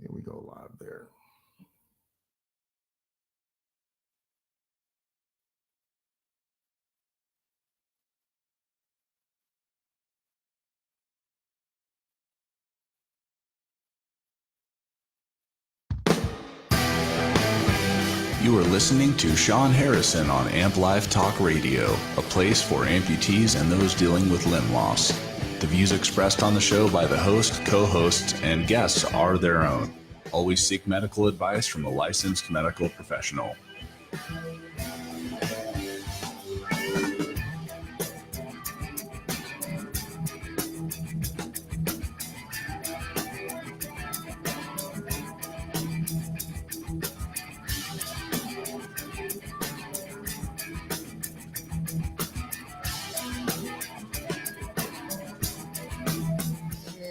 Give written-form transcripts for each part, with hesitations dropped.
Here we go live there. You are listening to Sean Harrison on Amp Live Talk Radio, a place for amputees and those dealing with limb loss. The views expressed on the show by the host, co-hosts, and guests are their own. Always seek medical advice from a licensed medical professional.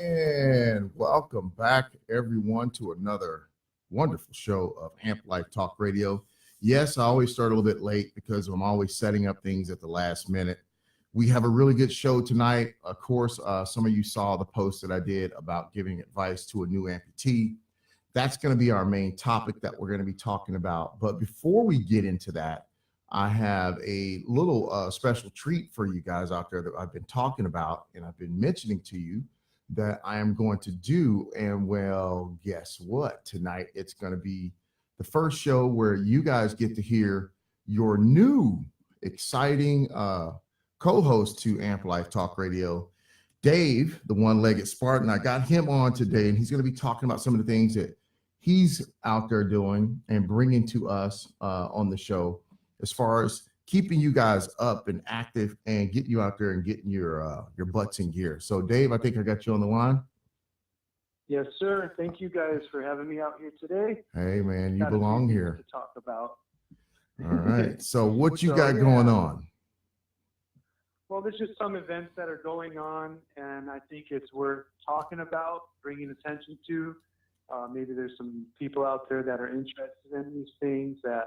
And welcome back, everyone, to another wonderful show of Amp Life Talk Radio. Yes, I always start a little bit late because I'm always setting up things at the last minute. We have a really good show tonight. Of course, some of you saw the post that I did about giving advice to a new amputee. That's going to be our main topic that we're going to be talking about. But before we get into that, I have a little special treat for you guys out there that I've been talking about and I've been mentioning to you that I am going to do. And well, guess what? Tonight, it's going to be the first show where you guys get to hear your new exciting co-host to Amp Life Talk Radio, Dave, the one-legged Spartan. I got him on today, and he's going to be talking about some of the things that he's out there doing and bringing to us on the show as far as keeping you guys up and active and getting you out there and getting your butts in gear. So, Dave, I think I got you on the line. Yes, sir. Thank you guys for having me out here today. Hey, man, you belong here to talk about. All right. So, what you got going on? Well, there's just some events that are going on, and I think it's worth talking about, bringing attention to. Maybe there's some people out there that are interested in these things that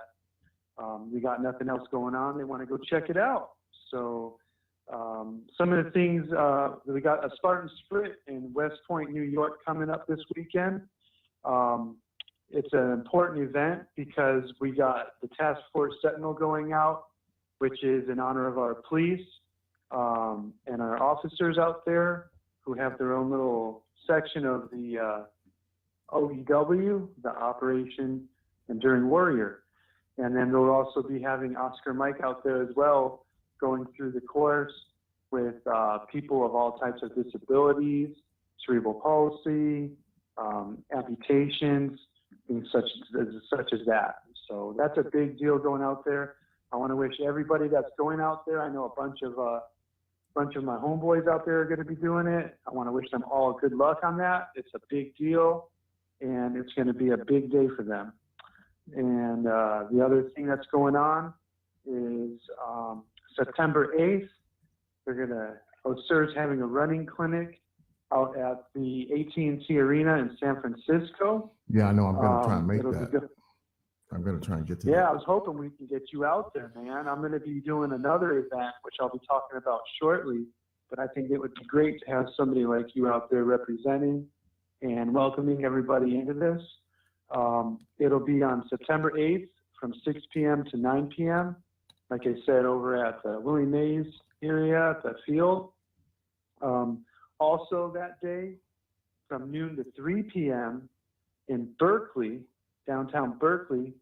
we got nothing else going on. They want to go check it out. So some of the things, we got a Spartan Sprint in West Point, New York coming up this weekend. It's an important event because we got the Task Force Sentinel going out, which is in honor of our police and our officers out there who have their own little section of the OEW, the Operation Enduring Warrior. And then they'll also be having Oscar Mike out there as well, going through the course with people of all types of disabilities, cerebral palsy, amputations, things such as that. So that's a big deal going out there. I want to wish everybody that's going out there. I know a bunch of my homeboys out there are going to be doing it. I want to wish them all good luck on that. It's a big deal, and it's going to be a big day for them. And the other thing that's going on is September 8th, OSER's having a running clinic out at the AT&T Arena in San Francisco. Yeah, I know. I'm going to try and make that. I'm going to try and get to that. Yeah, I was hoping we can get you out there, man. I'm going to be doing another event, which I'll be talking about shortly. But I think it would be great to have somebody like you out there representing and welcoming everybody into this. It'll be on September 8th from 6 p.m. to 9 p.m. Like I said, over at the Willie Mays area at the field. Also that day, from noon to 3 p.m. in Berkeley, downtown Berkeley,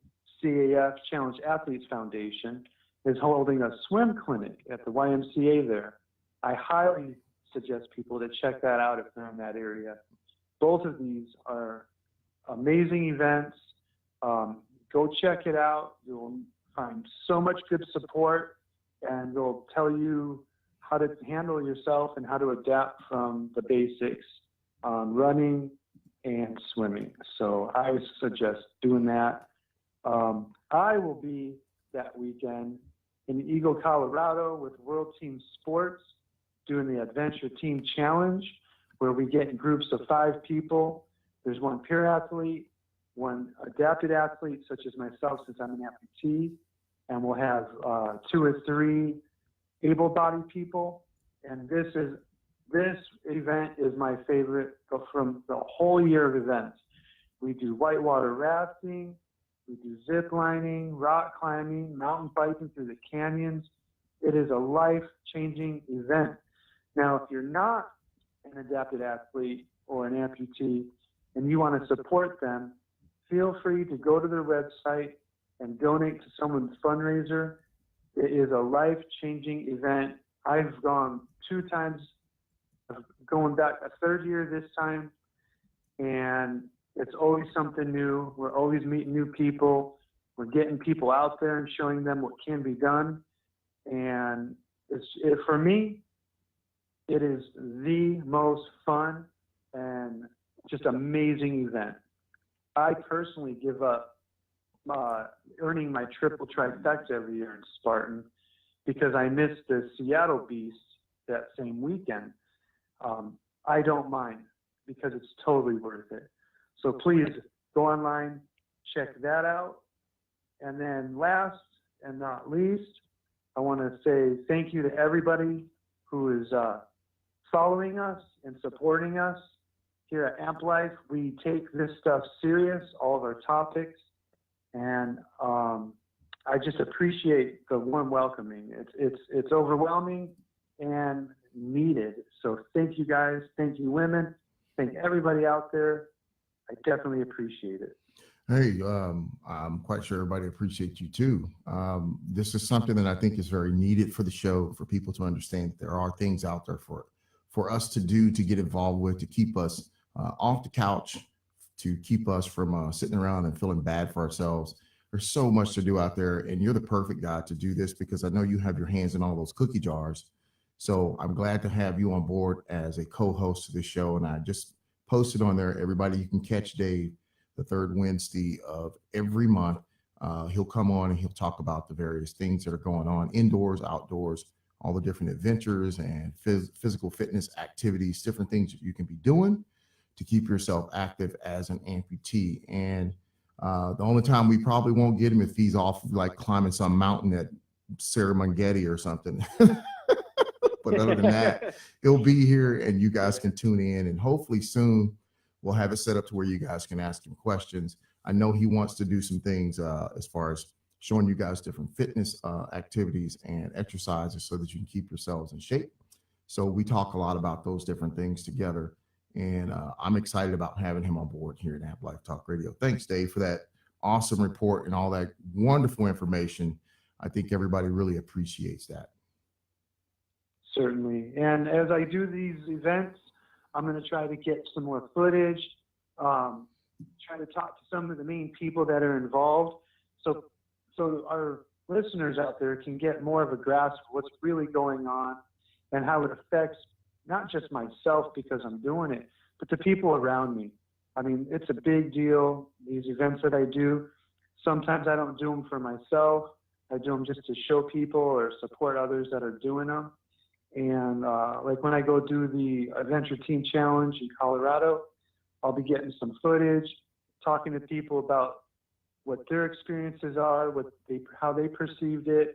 CAF Challenge Athletes Foundation is holding a swim clinic at the YMCA there. I highly suggest people to check that out if they're in that area. Both of these are amazing events. Go check it out. You'll find so much good support, and they'll tell you how to handle yourself and how to adapt from the basics on running and swimming. So I suggest doing that. I will be that weekend in Eagle, Colorado with World Team Sports doing the Adventure Team Challenge, where we get in groups of 5 people. There's one peer athlete, one adapted athlete, such as myself, since I'm an amputee, and we'll have 2 or 3 able-bodied people. And this event is my favorite from the whole year of events. We do whitewater rafting. We do zip lining, rock climbing, mountain biking through the canyons. It is a life-changing event. Now, if you're not an adapted athlete or an amputee and you want to support them, feel free to go to their website and donate to someone's fundraiser. It is a life-changing event. I've gone 2 times, going back a 3rd year this time, and it's always something new. We're always meeting new people. We're getting people out there and showing them what can be done. And for me, it is the most fun and just amazing event. I personally give up earning my triple trifecta every year in Spartan because I missed the Seattle Beast that same weekend. I don't mind because it's totally worth it. So please go online, check that out. And then last and not least, I want to say thank you to everybody who is following us and supporting us. Here at Amp Life, we take this stuff serious, all of our topics, and I just appreciate the warm welcoming. It's overwhelming and needed. So thank you guys, thank you women, thank everybody out there. I definitely appreciate it. Hey, I'm quite sure everybody appreciates you too. This is something that I think is very needed for the show, for people to understand that there are things out there for us to do, to get involved with, to keep us off the couch, to keep us from sitting around and feeling bad for ourselves. There's so much to do out there, and you're the perfect guy to do this because I know you have your hands in all those cookie jars. So I'm glad to have you on board as a co-host to this show. And I just posted on there, everybody, you can catch Dave the 3rd Wednesday of every month. He'll come on and he'll talk about the various things that are going on indoors, outdoors, all the different adventures and physical fitness activities, different things that you can be doing to keep yourself active as an amputee. And the only time we probably won't get him if he's off like climbing some mountain at Serengeti or something. But other than that, he'll be here and you guys can tune in, and hopefully soon we'll have it set up to where you guys can ask him questions. I know he wants to do some things as far as showing you guys different fitness activities and exercises so that you can keep yourselves in shape. So we talk a lot about those different things together, and I'm excited about having him on board here at Amp Life Talk Radio. Thanks, Dave, for that awesome report and all that wonderful information. I think everybody really appreciates that. Certainly. And as I do these events, I'm going to try to get some more footage, try to talk to some of the main people that are involved so our listeners out there can get more of a grasp of what's really going on and how it affects not just myself because I'm doing it, but the people around me. I mean, it's a big deal, these events that I do. Sometimes I don't do them for myself. I do them just to show people or support others that are doing them. And like when I go do the Adventure Team Challenge in Colorado, I'll be getting some footage, talking to people about what their experiences are, how they perceived it,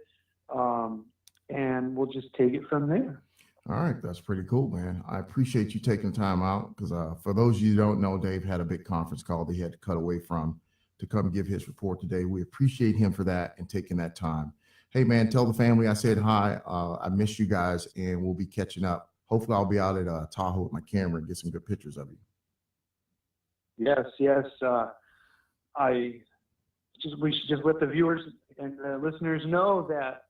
and we'll just take it from there. All right, that's pretty cool, man. I appreciate you taking time out because for those of you who don't know, Dave had a big conference call that he had to cut away from to come give his report today. We appreciate him for that and taking that time. Hey, man, tell the family I said hi. I miss you guys, and we'll be catching up. Hopefully, I'll be out at Tahoe with my camera and get some good pictures of you. Yes. We should just let the viewers and the listeners know that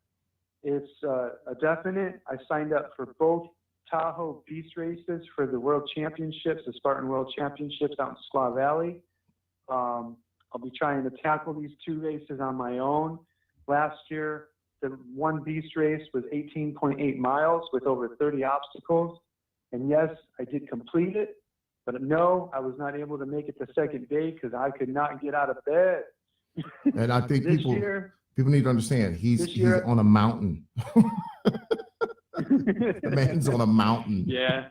it's a definite. I signed up for both Tahoe Beast races for the World Championships, the Spartan World Championships out in Squaw Valley. I'll be trying to tackle these 2 races on my own. Last year, the one beast race was 18.8 miles with over 30 obstacles. And yes, I did complete it, but no, I was not able to make it the second day because I could not get out of bed. And I think people need to understand he's on a mountain. The man's on a mountain. Yeah.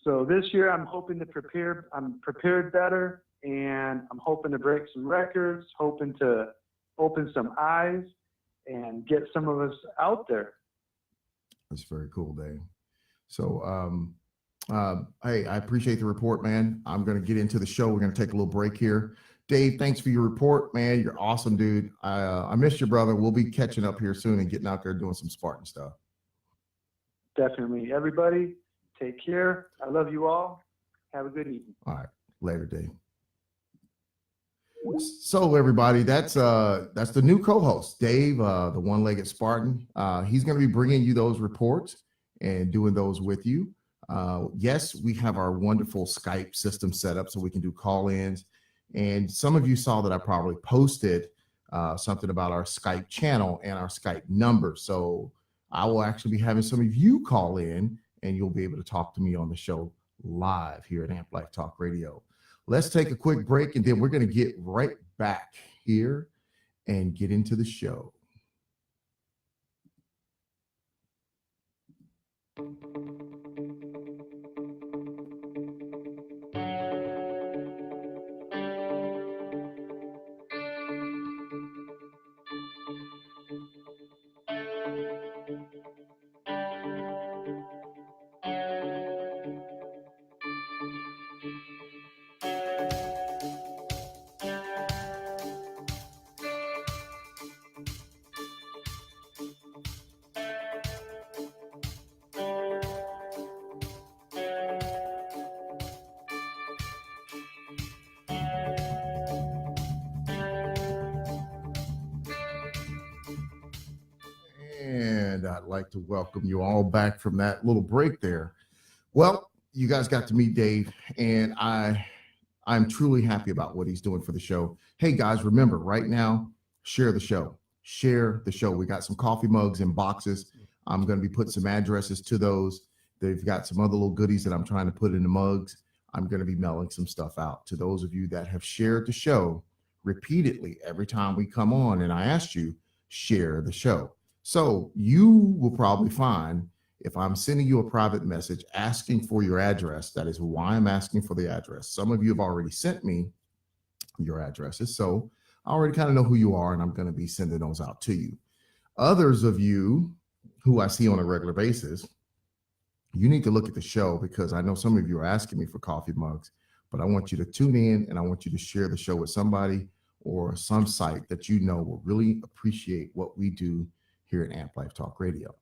So this year I'm hoping to prepare. I'm prepared better, and I'm hoping to break some records, hoping to open some eyes and get some of us out there. That's very cool, Dave. So Hey, I appreciate the report, man. I'm going to get into the show. We're going to take a little break here. Dave, thanks for your report, man. You're awesome, dude. I missed you, brother. We'll be catching up here soon and getting out there doing some Spartan stuff. Definitely. Everybody, take care. I love you all. Have a good evening. All right. Later, Dave. So everybody, that's the new co-host, Dave, the one-legged Spartan. He's going to be bringing you those reports and doing those with you. Yes, we have our wonderful Skype system set up so we can do call-ins. And some of you saw that I probably posted something about our Skype channel and our Skype number. So I will actually be having some of you call in and you'll be able to talk to me on the show live here at Amp Life Talk Radio. Let's take a quick break and then we're going to get right back here and get into the show. And I'd like to welcome you all back from that little break there. Well, you guys got to meet Dave, and I'm truly happy about what he's doing for the show. Hey, guys, remember, right now, share the show. Share the show. We got some coffee mugs and boxes. I'm going to be putting some addresses to those. They've got some other little goodies that I'm trying to put in the mugs. I'm going to be mailing some stuff out to those of you that have shared the show repeatedly every time we come on, and I asked you, share the show. So you will probably find if I'm sending you a private message asking for your address, that is why I'm asking for the address. Some of you have already sent me your addresses, so I already kind of know who you are, and I'm going to be sending those out to you. Others of you who I see on a regular basis, you need to look at the show because I know some of you are asking me for coffee mugs, but I want you to tune in and I want you to share the show with somebody or some site that you know will really appreciate what we do here at Amp Life Talk Radio.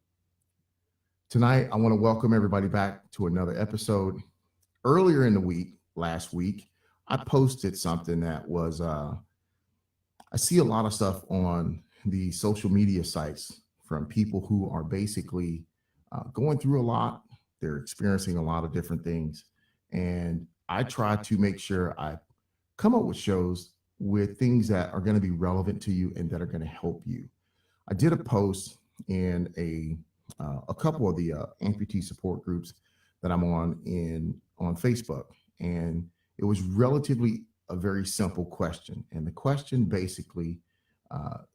Tonight, I want to welcome everybody back to another episode. Earlier in the week, last week, I posted something that was, I see a lot of stuff on the social media sites from people who are basically going through a lot. They're experiencing a lot of different things. And I try to make sure I come up with shows with things that are going to be relevant to you and that are going to help you. I did a post in a couple of the amputee support groups that I'm on Facebook, and it was relatively a very simple question. And the question basically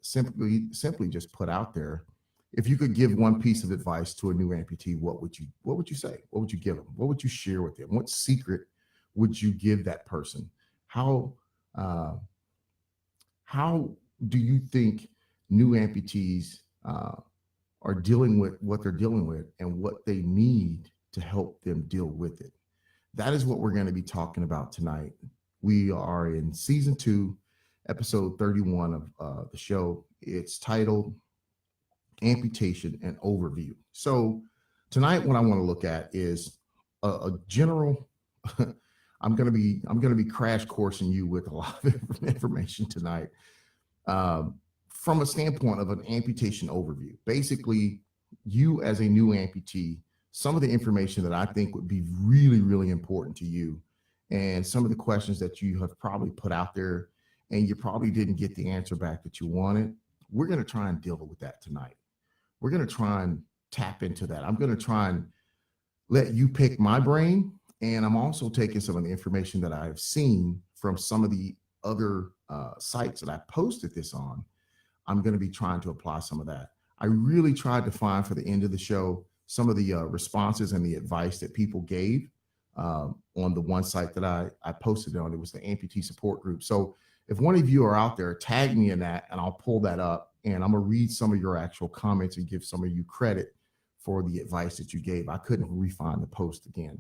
simply just put out there: if you could give one piece of advice to a new amputee, what would you say? What would you give them? What would you share with them? What secret would you give that person? How do you think new amputees are dealing with what they're dealing with and what they need to help them deal with it? That is what we're going to be talking about tonight. We are in season 2, episode 31 of the show. It's titled Amputation and Overview. So tonight, what I want to look at is a general. I'm going to be crash coursing you with a lot of information tonight. From a standpoint of an amputation overview, basically, you as a new amputee, some of the information that I think would be really, really important to you, and some of the questions that you have probably put out there and you probably didn't get the answer back that you wanted, we're going to try and deal with that tonight. We're going to try and tap into that. I'm going to try and let you pick my brain, and I'm also taking some of the information that I've seen from some of the other sites that I posted this on. I'm going to be trying to apply some of that. I really tried to find for the end of the show some of the responses and the advice that people gave on the one site that I posted on. It was the amputee support group. So if one of you are out there, tag me in that and I'll pull that up and I'm going to read some of your actual comments and give some of you credit for the advice that you gave. I couldn't refine the post again.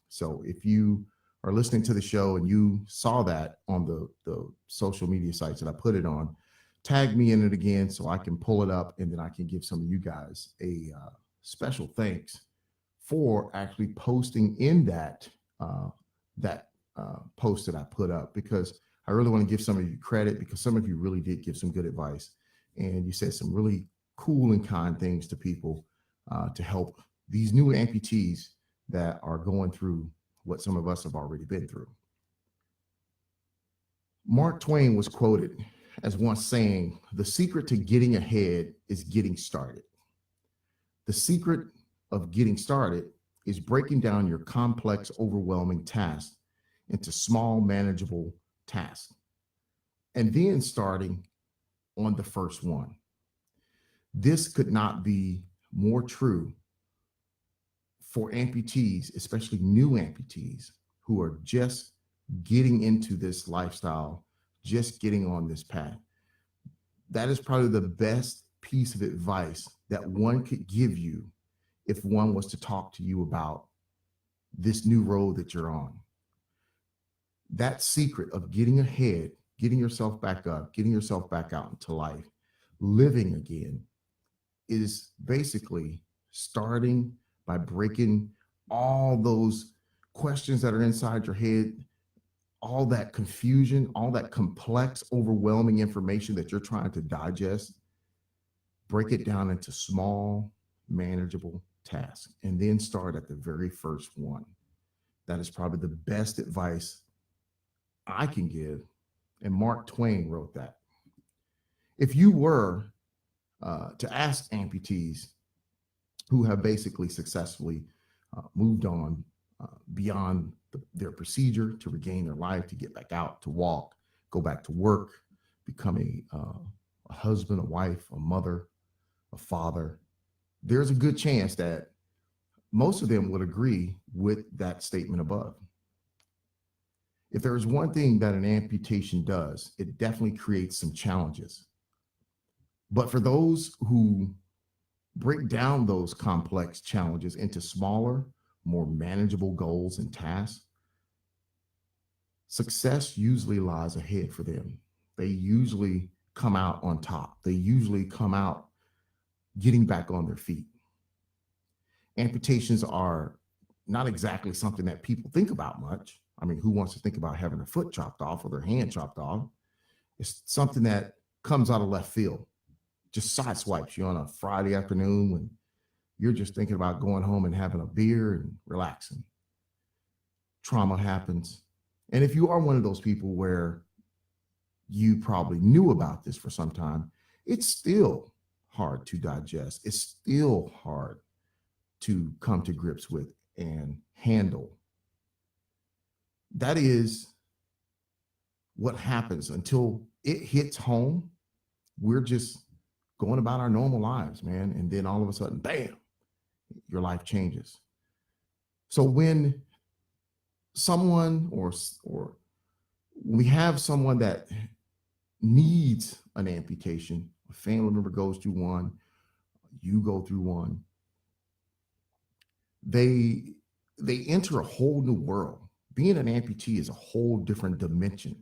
So if you are listening to the show and you saw that on the social media sites that I put it on, tag me in it again so I can pull it up, and then I can give some of you guys a special thanks for actually posting in that post that I put up, because I really want to give some of you credit, because some of you really did give some good advice, and you said some really cool and kind things to people to help these new amputees that are going through what some of us have already been through. Mark Twain was quoted as once saying, "The secret to getting ahead is getting started. The secret of getting started is breaking down your complex, overwhelming tasks into small, manageable tasks, and then starting on the first one." This could not be more true for amputees, especially new amputees who are just getting into this lifestyle, just getting on this path. That is probably the best piece of advice that one could give you if one was to talk to you about this new road that you're on. That secret of getting ahead, getting yourself back up, getting yourself back out into life, living again, is basically starting by breaking all those questions that are inside your head, all that confusion, all that complex, overwhelming information that you're trying to digest. Break it down into small, manageable tasks, and then start at the very first one. That is probably the best advice I can give. And Mark Twain wrote that. If you were to ask amputees who have basically successfully moved on beyond their procedure to regain their life, to get back out, to walk, go back to work, become a husband, a wife, a mother, a father, there's a good chance that most of them would agree with that statement above. If there is one thing that an amputation does, it definitely creates some challenges. But for those who break down those complex challenges into smaller, more manageable goals and tasks, success usually lies ahead for them. They usually come out on top. They usually come out getting back on their feet. Amputations are not exactly something that people think about much. I mean, who wants to think about having a foot chopped off or their hand chopped off? It's something that comes out of left field, just sideswipes you on a Friday afternoon when you're just thinking about going home and having a beer and relaxing. Trauma happens. And if you are one of those people where you probably knew about this for some time, it's still hard to digest. It's still hard to come to grips with and handle. That is what happens until it hits home. We're just going about our normal lives, man. And then all of a sudden, bam, your life changes. So when someone or we have someone that needs an amputation, a family member goes through one, you go through one, they enter a whole new world. Being an amputee is a whole different dimension.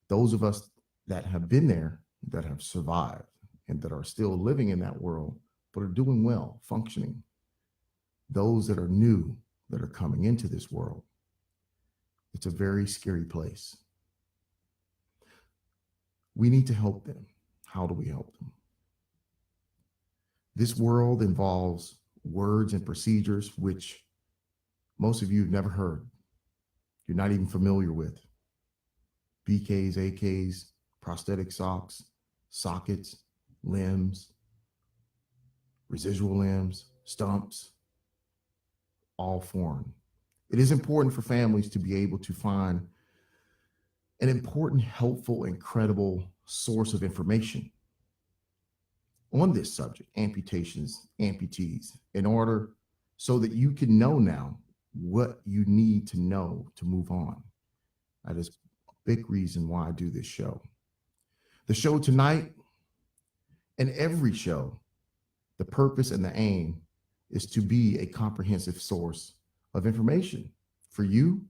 Those of us that have been there, that have survived, and that are still living in that world, but are doing well, functioning. Those that are new, that are coming into this world, it's a very scary place. We need to help them. How do we help them? This world involves words and procedures which most of you have never heard. You're not even familiar with. BKs, AKs, prosthetic socks, sockets, limbs, residual limbs, stumps, all foreign. It is important for families to be able to find an important, helpful, and credible source of information on this subject, amputations, amputees, in order so that you can know now what you need to know to move on. That is a big reason why I do this show. The show tonight and every show, the purpose and the aim is to be a comprehensive source of information for you,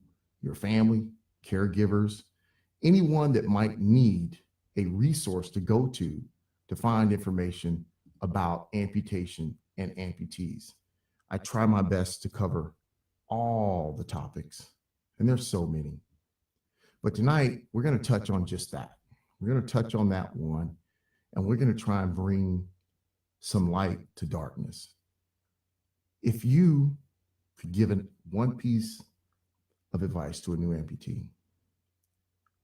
your family, caregivers, anyone that might need a resource to go to find information about amputation and amputees. I try my best to cover all the topics, and there's so many. But tonight, we're going to touch on just that. We're going to touch on that one, and we're going to try and bring some light to darkness. If you could give one piece of advice to a new amputee,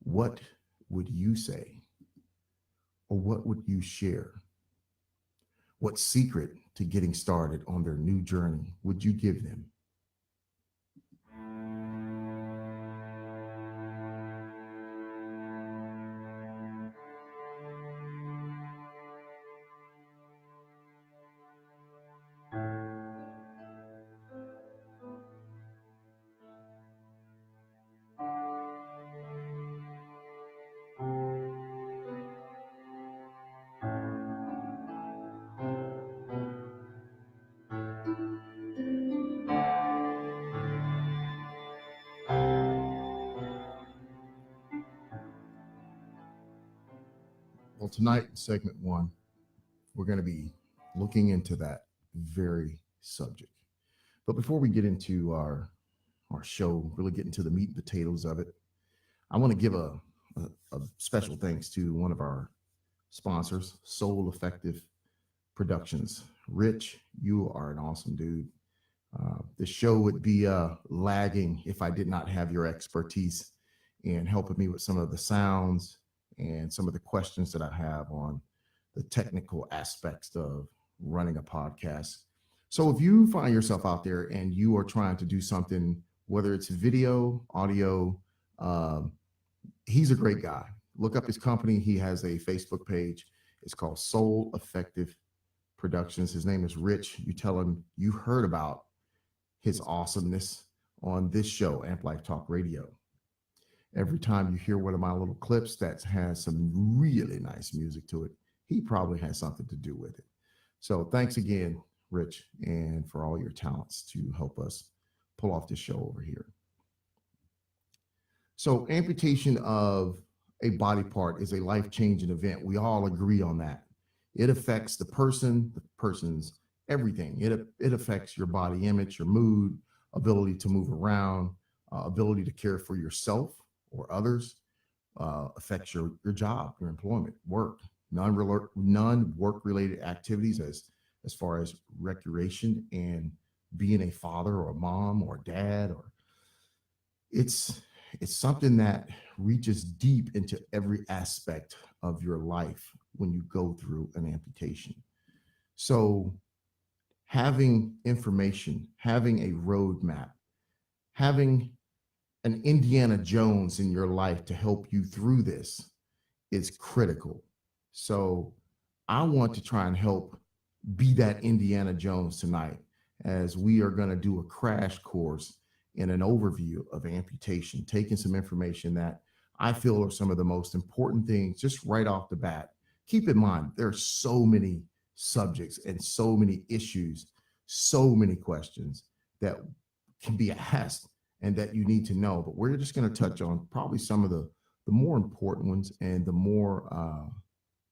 what would you say? Or what would you share? What secret to getting started on their new journey would you give them? Well, tonight, in segment one, we're going to be looking into that very subject. But before we get into our show, really get into the meat and potatoes of it, I want to give a special thanks to one of our sponsors, Soul Effective Productions. Rich, you are an awesome dude. The show would be lagging if I did not have your expertise in helping me with some of the sounds and some of the questions that I have on the technical aspects of running a podcast. So if you find yourself out there and you are trying to do something, whether it's video, audio, he's a great guy. Look up his company. He has a Facebook page. It's called Soul Effective Productions. His name is Rich. You tell him you heard about his awesomeness on this show, Amp Life Talk Radio. Every time you hear one of my little clips that has some really nice music to it, he probably has something to do with it. So thanks again, Rich, and for all your talents to help us pull off this show over here. So amputation of a body part is a life-changing event. We all agree on that. It affects the person's everything. It affects your body image, your mood, ability to move around, ability to care for yourself or others, affects your job, your employment, work, non-work related activities as far as recreation and being a father or a mom or dad, or it's something that reaches deep into every aspect of your life when you go through an amputation. So having information, having a roadmap, having an Indiana Jones in your life to help you through this is critical. So I want to try and help be that Indiana Jones tonight, as we are going to do a crash course in an overview of amputation, taking some information that I feel are some of the most important things just right off the bat. Keep in mind, there are so many subjects and so many issues, so many questions that can be asked and that you need to know, but we're just going to touch on probably some of the more important ones and the more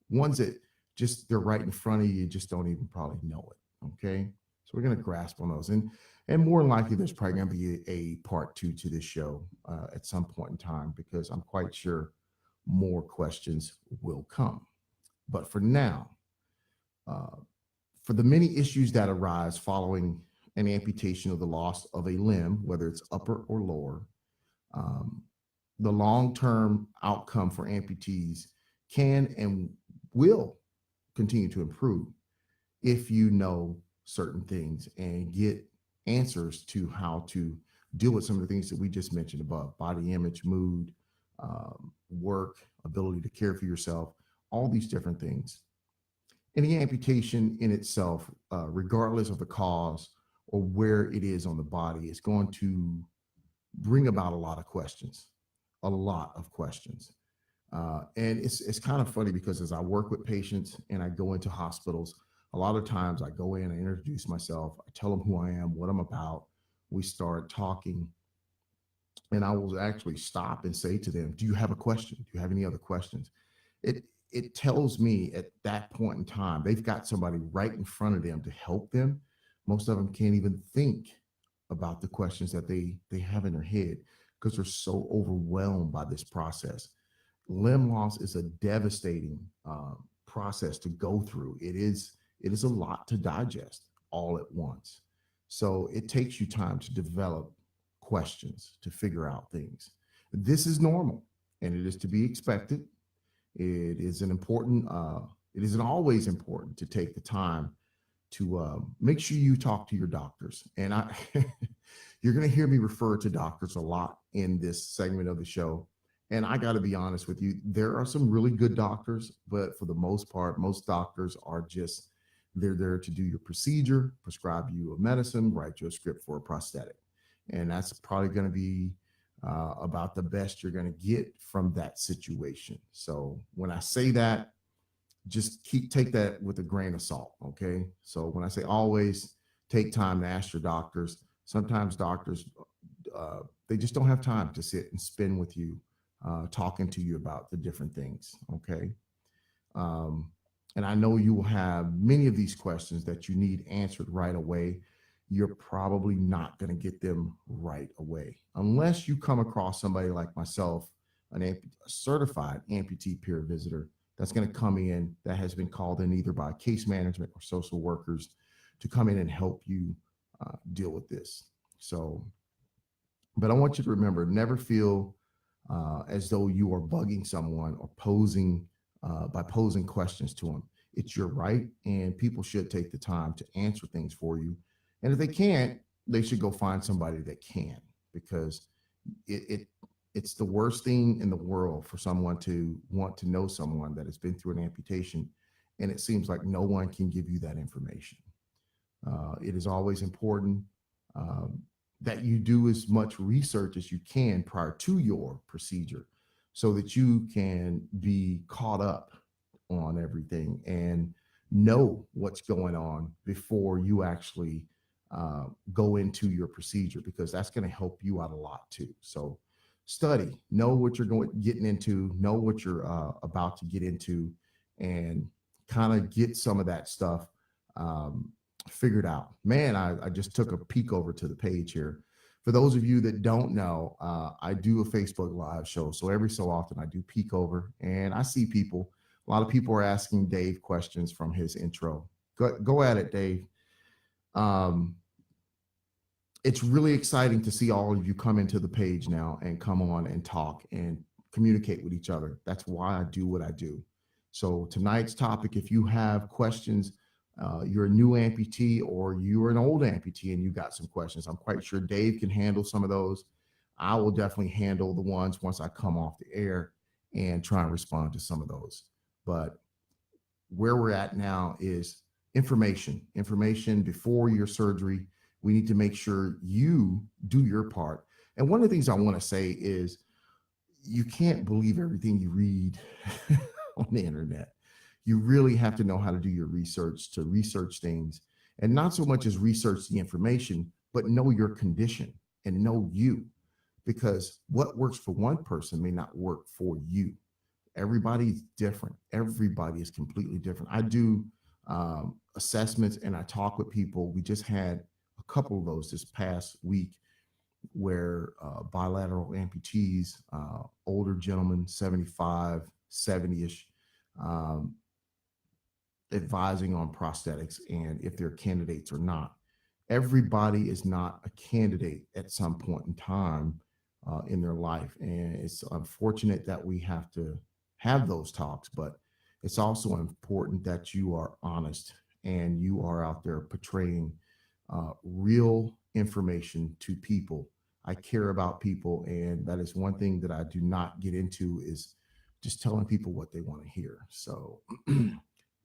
ones that just they're right in front of you, you just don't even probably know it. Okay, so we're going to grasp on those, and more than likely there's probably going to be a part 2 to this show at some point in time, because I'm quite sure more questions will come. But for now, for the many issues that arise following an amputation of the loss of a limb, whether it's upper or lower, the long-term outcome for amputees can and will continue to improve if you know certain things and get answers to how to deal with some of the things that we just mentioned above: body image, mood, work, ability to care for yourself, all these different things. Any amputation in itself, regardless of the cause or where it is on the body, is going to bring about a lot of questions. And it's kind of funny, because as I work with patients and I go into hospitals, a lot of times I go in and introduce myself. I tell them who I am, what I'm about. We start talking. and I will actually stop and say to them, do you have a question? Do you have any other questions? It tells me at that point in time, they've got somebody right in front of them to help them. Most of them can't even think about the questions that they have in their head because they're so overwhelmed by this process. Limb loss is a devastating process to go through. It is a lot to digest all at once. So it takes you time to develop questions, to figure out things. This is normal and it is to be expected. It is an important, it isn't always important to take the time to make sure you talk to your doctors. And you're going to hear me refer to doctors a lot in this segment of the show. And I got to be honest with you, there are some really good doctors, but for the most part, most doctors are just, they're there to do your procedure, prescribe you a medicine, write you a script for a prosthetic. And that's probably going to be about the best you're going to get from that situation. So when I say that, just take that with a grain of salt. Okay. So when I say always take time to ask your doctors, sometimes doctors, they just don't have time to sit and spend with you, talking to you about the different things. Okay. And I know you will have many of these questions that you need answered right away. You're probably not going to get them right away unless you come across somebody like myself, a certified amputee peer visitor that's going to come in, that has been called in either by case management or social workers to come in and help you deal with this. So, but I want you to remember, never feel as though you are bugging someone or posing by posing questions to them. It's your right, and people should take the time to answer things for you. And if they can't, they should go find somebody that can, because it's the worst thing in the world for someone to want to know someone that has been through an amputation, and it seems like no one can give you that information. It is always important that you do as much research as you can prior to your procedure so that you can be caught up on everything and know what's going on before you actually go into your procedure, because that's going to help you out a lot too. So study, know what you're getting into, know what you're about to get into, and kind of get some of that stuff figured out. Man, I just took a peek over to the page here. For those of you that don't know, I do a Facebook Live show. So every so often I do peek over and I see people. A lot of people are asking Dave questions from his intro. Go at it, Dave. It's really exciting to see all of you come into the page now and come on and talk and communicate with each other. That's why I do what I do. So tonight's topic, if you have questions, you're a new amputee or you're an old amputee and you got some questions, I'm quite sure Dave can handle some of those. I will definitely handle the ones once I come off the air and try and respond to some of those. But where we're at now is information before your surgery. We need to make sure you do your part. And one of the things I want to say is you can't believe everything you read on the internet. You really have to know how to do your research, to research things, and not so much as research the information, but know your condition and know you, because what works for one person may not work for you. Everybody's different. Everybody is completely different. I do assessments and I talk with people. We just had a couple of those this past week where bilateral amputees, older gentlemen, 75, 70-ish, advising on prosthetics and if they're candidates or not. Everybody is not a candidate at some point in time in their life. And it's unfortunate that we have to have those talks, but it's also important that you are honest and you are out there portraying real information to people. I care about people, and that is one thing that I do not get into, is just telling people what they want to hear. So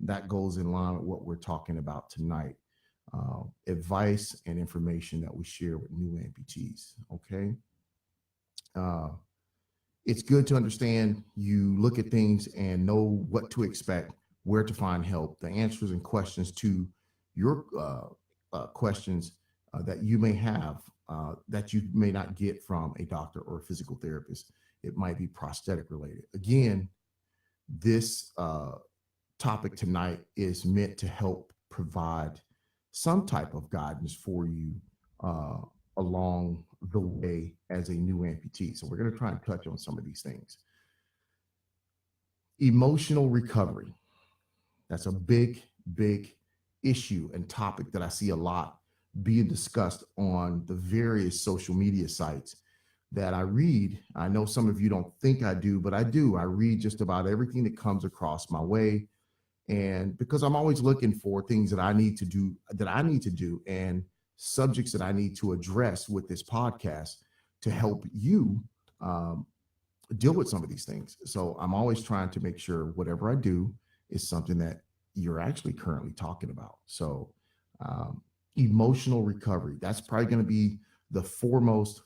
that goes in line with what we're talking about tonight. Advice and information that we share with new amputees. Okay. It's good to understand, you look at things and know what to expect, where to find help, the answers and questions to your questions that you may have that you may not get from a doctor or a physical therapist. It might be prosthetic related. Again, this topic tonight is meant to help provide some type of guidance for you along the way as a new amputee. So we're going to try and touch on some of these things. Emotional recovery. That's a big, big issue and topic that I see a lot being discussed on the various social media sites that I read. I know some of you don't think I do, but I do. I read just about everything that comes across my way. And because I'm always looking for things that I need to do, and subjects that I need to address with this podcast to help you deal with some of these things. So I'm always trying to make sure whatever I do is something that you're actually currently talking about. So emotional recovery, that's probably going to be the foremost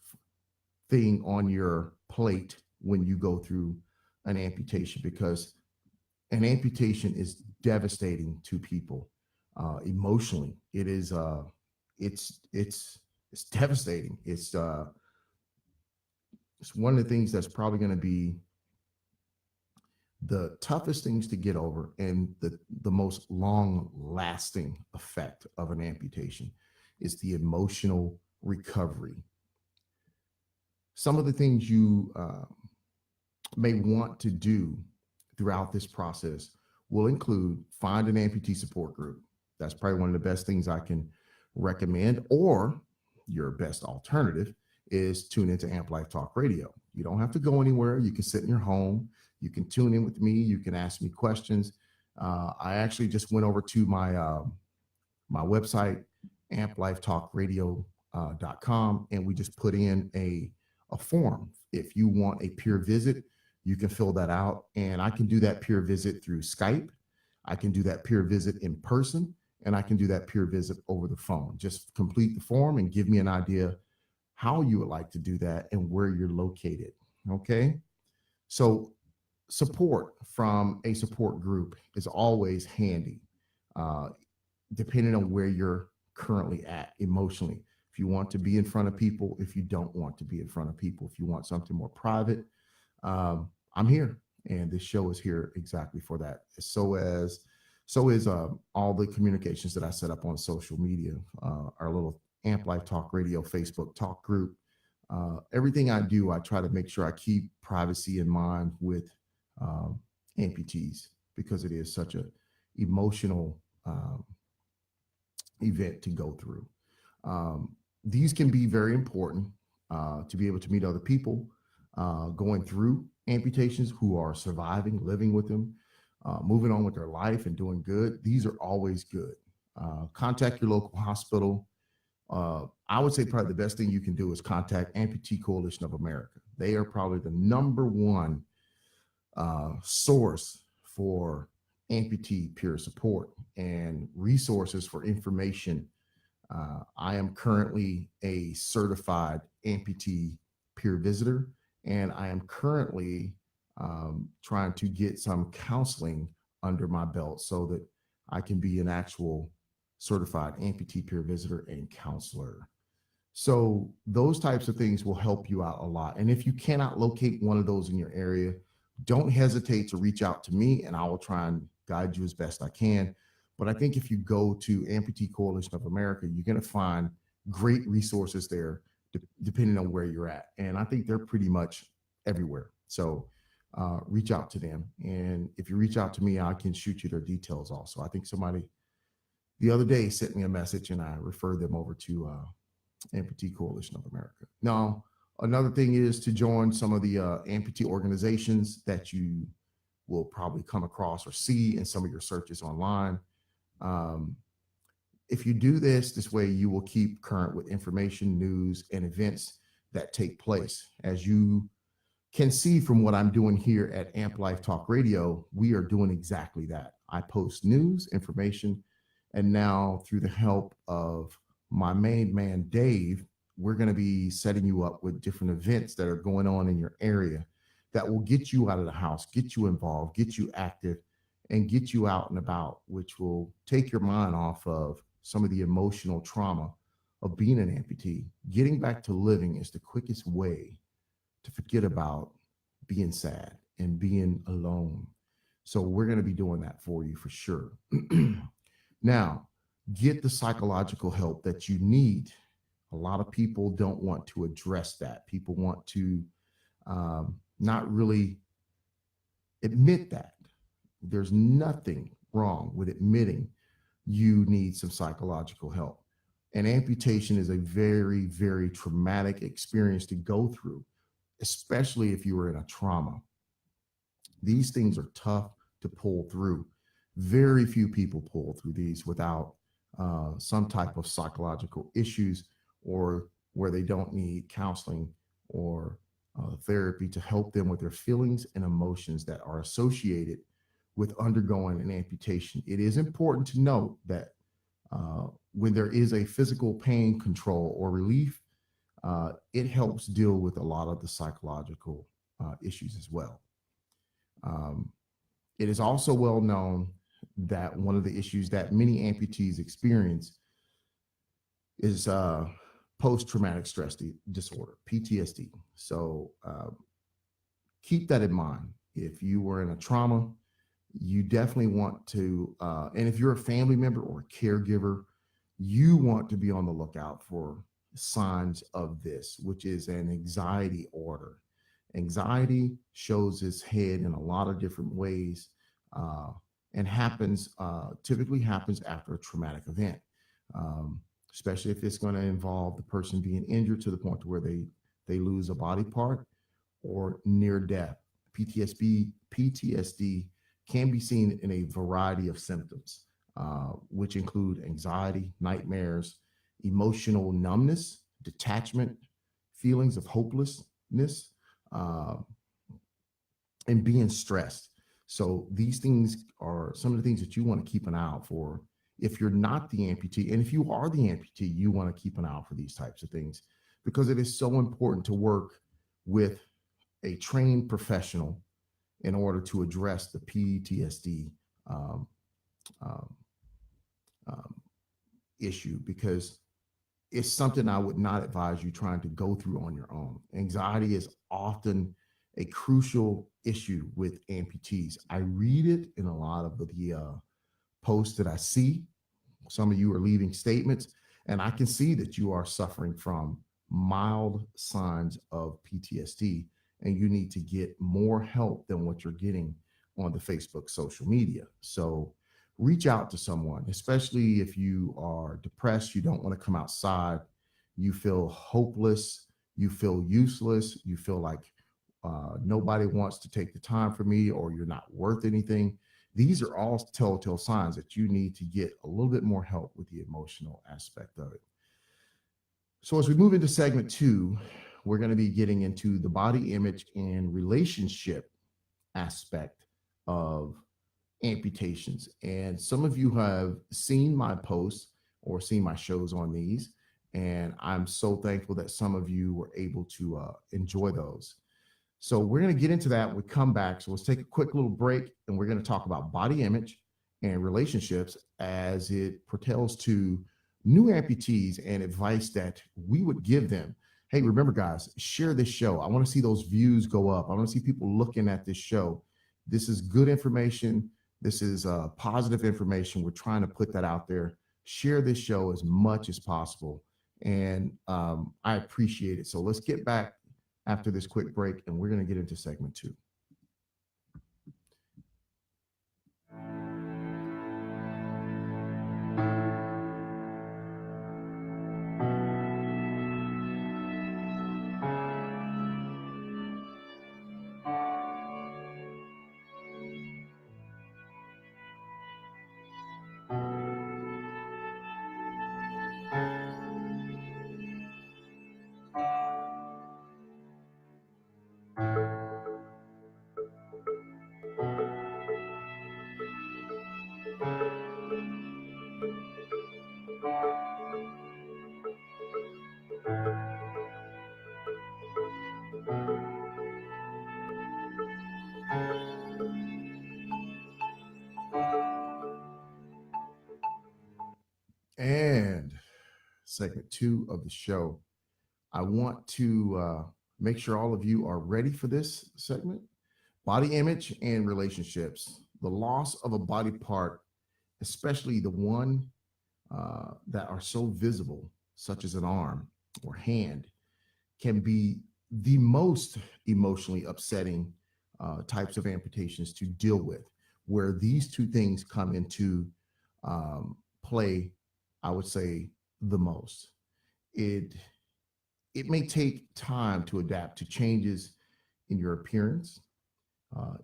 thing on your plate when you go through an amputation, because an amputation is devastating to people emotionally. It is it's devastating. It's one of the things that's probably going to be the toughest things to get over, and the most long lasting effect of an amputation is the emotional recovery. Some of the things you may want to do throughout this process will include find an amputee support group. That's probably one of the best things I can recommend, or your best alternative is tune into Amp Life Talk Radio. You don't have to go anywhere. You can sit in your home. You can tune in with me. You can ask me questions. I actually just went over to my website, amplifetalkradio.com, and we just put in a form. If you want a peer visit, you can fill that out, and I can do that peer visit through Skype. I can do that peer visit in person, and I can do that peer visit over the phone. Just complete the form and give me an idea how you would like to do that and where you're located. Okay. So support from a support group is always handy, depending on where you're currently at emotionally. If you want to be in front of people, if you don't want to be in front of people, if you want something more private, I'm here, and this show is here exactly for that. So is all the communications that I set up on social media, our little Amp Life Talk Radio Facebook talk group. Everything I do, I try to make sure I keep privacy in mind with amputees, because it is such an emotional event to go through. These can be very important to be able to meet other people going through amputations who are surviving, living with them, moving on with their life and doing good. These are always good. Contact your local hospital. I would say probably the best thing you can do is contact Amputee Coalition of America. They are probably the number one source for amputee peer support and resources for information. I am currently a certified amputee peer visitor, and I am currently trying to get some counseling under my belt so that I can be an actual certified amputee peer visitor and counselor. So those types of things will help you out a lot. And if you cannot locate one of those in your area, don't hesitate to reach out to me, and I will try and guide you as best I can. But I think if you go to Amputee Coalition of America, you're going to find great resources there, depending on where you're at. And I think they're pretty much everywhere. So reach out to them. And if you reach out to me, I can shoot you their details also. I think somebody the other day sent me a message, and I referred them over to Amputee Coalition of America. Now, another thing is to join some of the amputee organizations that you will probably come across or see in some of your searches online. If you do this way, you will keep current with information, news, and events that take place. As you can see from what I'm doing here at Amp Life Talk Radio, we are doing exactly that. I post news, information, and now through the help of my main man, Dave, we're going to be setting you up with different events that are going on in your area that will get you out of the house, get you involved, get you active, and get you out and about, which will take your mind off of some of the emotional trauma of being an amputee, getting back to living is the quickest way to forget about being sad and being alone. So we're going to be doing that for you for sure. Now, get the psychological help that you need. A lot of people don't want to address that. People want to not really admit that. There's nothing wrong with admitting you need some psychological help. An amputation is a very, very traumatic experience to go through, especially if you were in a trauma. These things are tough to pull through. Very few people pull through these without some type of psychological issues, or where they don't need counseling or therapy to help them with their feelings and emotions that are associated with undergoing an amputation. It is important to note that when there is a physical pain control or relief, it helps deal with a lot of the psychological issues as well. It is also well known that one of the issues that many amputees experience is post-traumatic stress disorder, PTSD. So keep that in mind. If you were in a trauma, you definitely want to, and if you're a family member or a caregiver, you want to be on the lookout for signs of this, which is an anxiety order. Anxiety shows its head in a lot of different ways, and typically happens after a traumatic event, especially if it's going to involve the person being injured to the point to where they lose a body part or near death. PTSD can be seen in a variety of symptoms, which include anxiety, nightmares, emotional numbness, detachment, feelings of hopelessness, and being stressed. So these things are some of the things that you want to keep an eye out for. If you're not the amputee, and if you are the amputee, you want to keep an eye out for these types of things, because it is so important to work with a trained professional in order to address the PTSD issue, because it's something I would not advise you trying to go through on your own. Anxiety is often a crucial issue with amputees. I read it in a lot of the posts that I see. Some of you are leaving statements, and I can see that you are suffering from mild signs of PTSD, and you need to get more help than what you're getting on the Facebook social media. So reach out to someone, especially if you are depressed, you don't want to come outside, you feel hopeless, you feel useless, you feel like nobody wants to take the time for me, or you're not worth anything. These are all telltale signs that you need to get a little bit more help with the emotional aspect of it. So as we move into segment 2, we're going to be getting into the body image and relationship aspect of amputations. And some of you have seen my posts or seen my shows on these, and I'm so thankful that some of you were able to enjoy those. So we're going to get into that when we come back. So let's take a quick little break, and we're going to talk about body image and relationships as it pertains to new amputees and advice that we would give them. Hey, remember, guys, share this show. I want to see those views go up. I want to see people looking at this show. This is good information. This is positive information. We're trying to put that out there. Share this show as much as possible. And I appreciate it. So let's get back after this quick break, and we're going to get into segment 2. segment 2 of the show. I want to make sure all of you are ready for this segment. Body image and relationships. The loss of a body part, especially the one that are so visible, such as an arm or hand, can be the most emotionally upsetting types of amputations to deal with, where these two things come into play, I would say, the most. It may take time to adapt to changes in your appearance,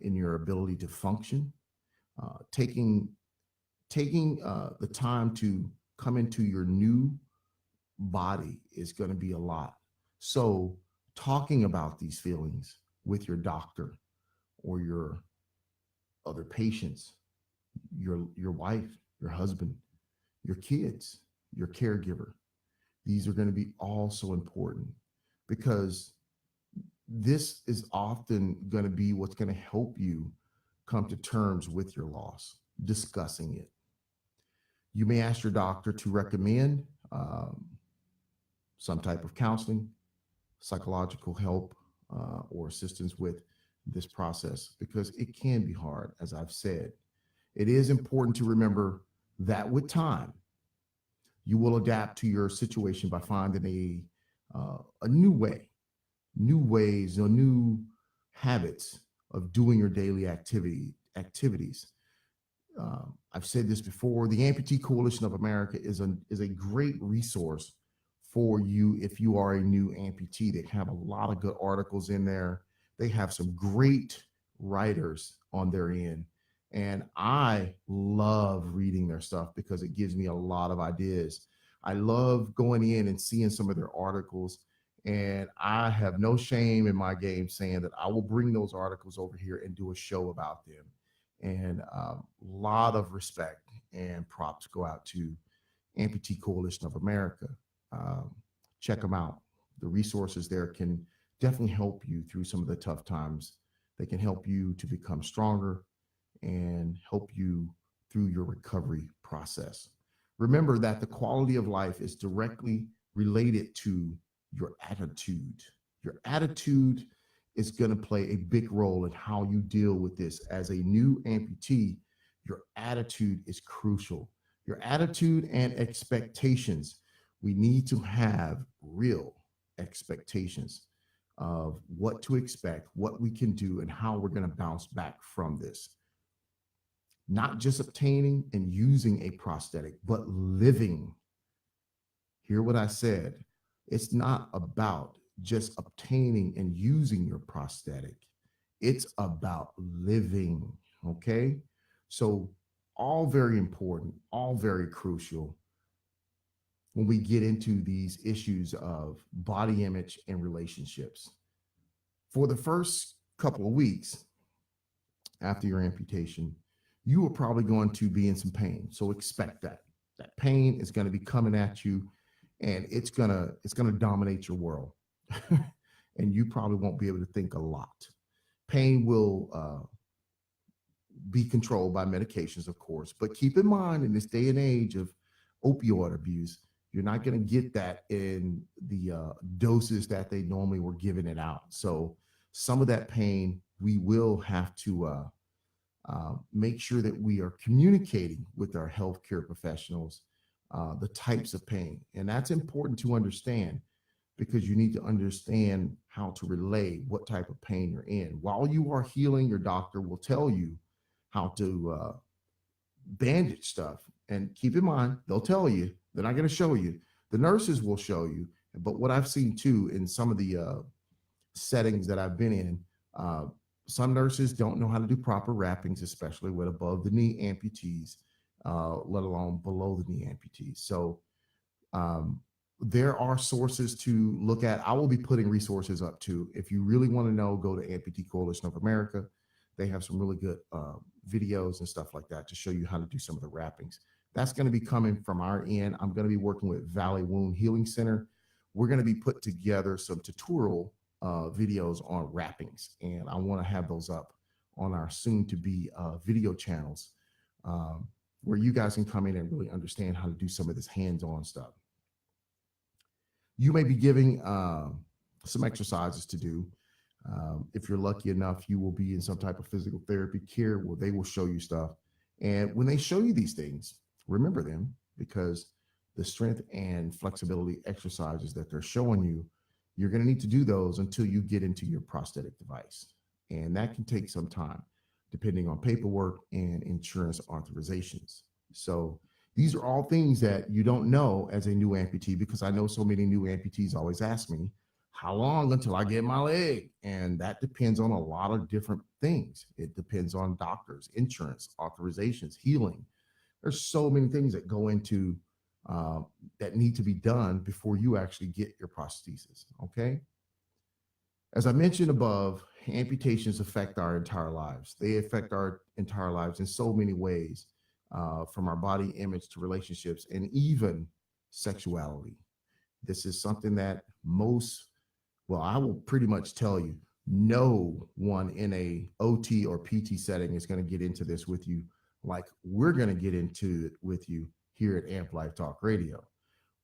in your ability to function, taking the time to come into your new body is going to be a lot. So talking about these feelings with your doctor or your other patients, your wife, your husband, your kids, your caregiver, these are going to be also important, because this is often going to be what's going to help you come to terms with your loss, discussing it. You may ask your doctor to recommend some type of counseling, psychological help, or assistance with this process, because it can be hard, as I've said. It is important to remember that with time, you will adapt to your situation by finding a new way, new ways, or new habits of doing your daily activities. I've said this before. The Amputee Coalition of America is a great resource for you if you are a new amputee. They have a lot of good articles in there. They have some great writers on their end. And I love reading their stuff because it gives me a lot of ideas. I love going in and seeing some of their articles. And I have no shame in my game saying that I will bring those articles over here and do a show about them. And a lot of respect and props go out to Amputee Coalition of America. Check them out. The resources there can definitely help you through some of the tough times. They can help you to become stronger and help you through your recovery process. Remember that the quality of life is directly related to your attitude. Your attitude is going to play a big role in how you deal with this. As a new amputee, your attitude is crucial. Your attitude and expectations. We need to have real expectations of what to expect, what we can do, and how we're going to bounce back from this. Not just obtaining and using a prosthetic, but living. Hear what I said. It's not about just obtaining and using your prosthetic. It's about living, okay? So all very important, all very crucial when we get into these issues of body image and relationships. For the first couple of weeks after your amputation, you are probably going to be in some pain. So expect that. That pain is going to be coming at you, and it's gonna dominate your world. And you probably won't be able to think a lot. Pain will be controlled by medications, of course, but keep in mind, in this day and age of opioid abuse, you're not going to get that in the doses that they normally were giving it out. So some of that pain, we will have to make sure that we are communicating with our healthcare professionals the types of pain. And that's important to understand, because you need to understand how to relay what type of pain you're in. While you are healing, your doctor will tell you how to bandage stuff. And keep in mind, they'll tell you, they're not going to show you. The nurses will show you. But what I've seen too in some of the settings that I've been in, some nurses don't know how to do proper wrappings, especially with above the knee amputees, let alone below the knee amputees. So there are sources to look at. I will be putting resources up too. If you really want to know, go to Amputee Coalition of America. They have some really good videos and stuff like that to show you how to do some of the wrappings. That's going to be coming from our end. I'm going to be working with Valley Wound Healing Center. We're going to be put together some tutorial videos on wrappings, and I want to have those up on our soon-to-be video channels where you guys can come in and really understand how to do some of this hands-on stuff. You may be giving some exercises to do. If you're lucky enough, you will be in some type of physical therapy care where they will show you stuff. And when they show you these things, remember them, because the strength and flexibility exercises that they're showing you, you're going to need to do those until you get into your prosthetic device. And that can take some time, depending on paperwork and insurance authorizations. So these are all things that you don't know as a new amputee, because I know so many new amputees always ask me, how long until I get my leg? And that depends on a lot of different things. It depends on doctors, insurance, authorizations, healing. There's so many things that go into that need to be done before you actually get your prosthesis, okay? As I mentioned above, amputations affect our entire lives. They affect our entire lives in so many ways, from our body image to relationships and even sexuality. This is something that I will pretty much tell you, no one in a OT or PT setting is going to get into this with you like we're going to get into it with you here at Amp Life Talk Radio.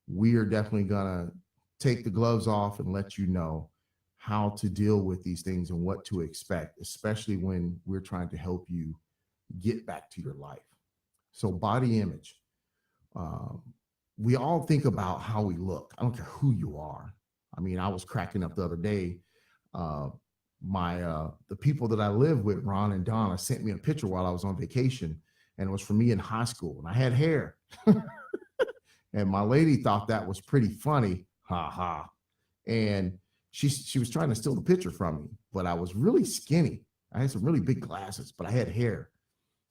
We are definitely going to take the gloves off and let you know how to deal with these things and what to expect, especially when we're trying to help you get back to your life. So body image. We all think about how we look. I don't care who you are. I mean, I was cracking up the other day. The people that I live with, Ron and Donna, sent me a picture while I was on vacation, and it was from me in high school, and I had hair. And my lady thought that was pretty funny. Ha ha. And she was trying to steal the picture from me, but I was really skinny. I had some really big glasses, but I had hair.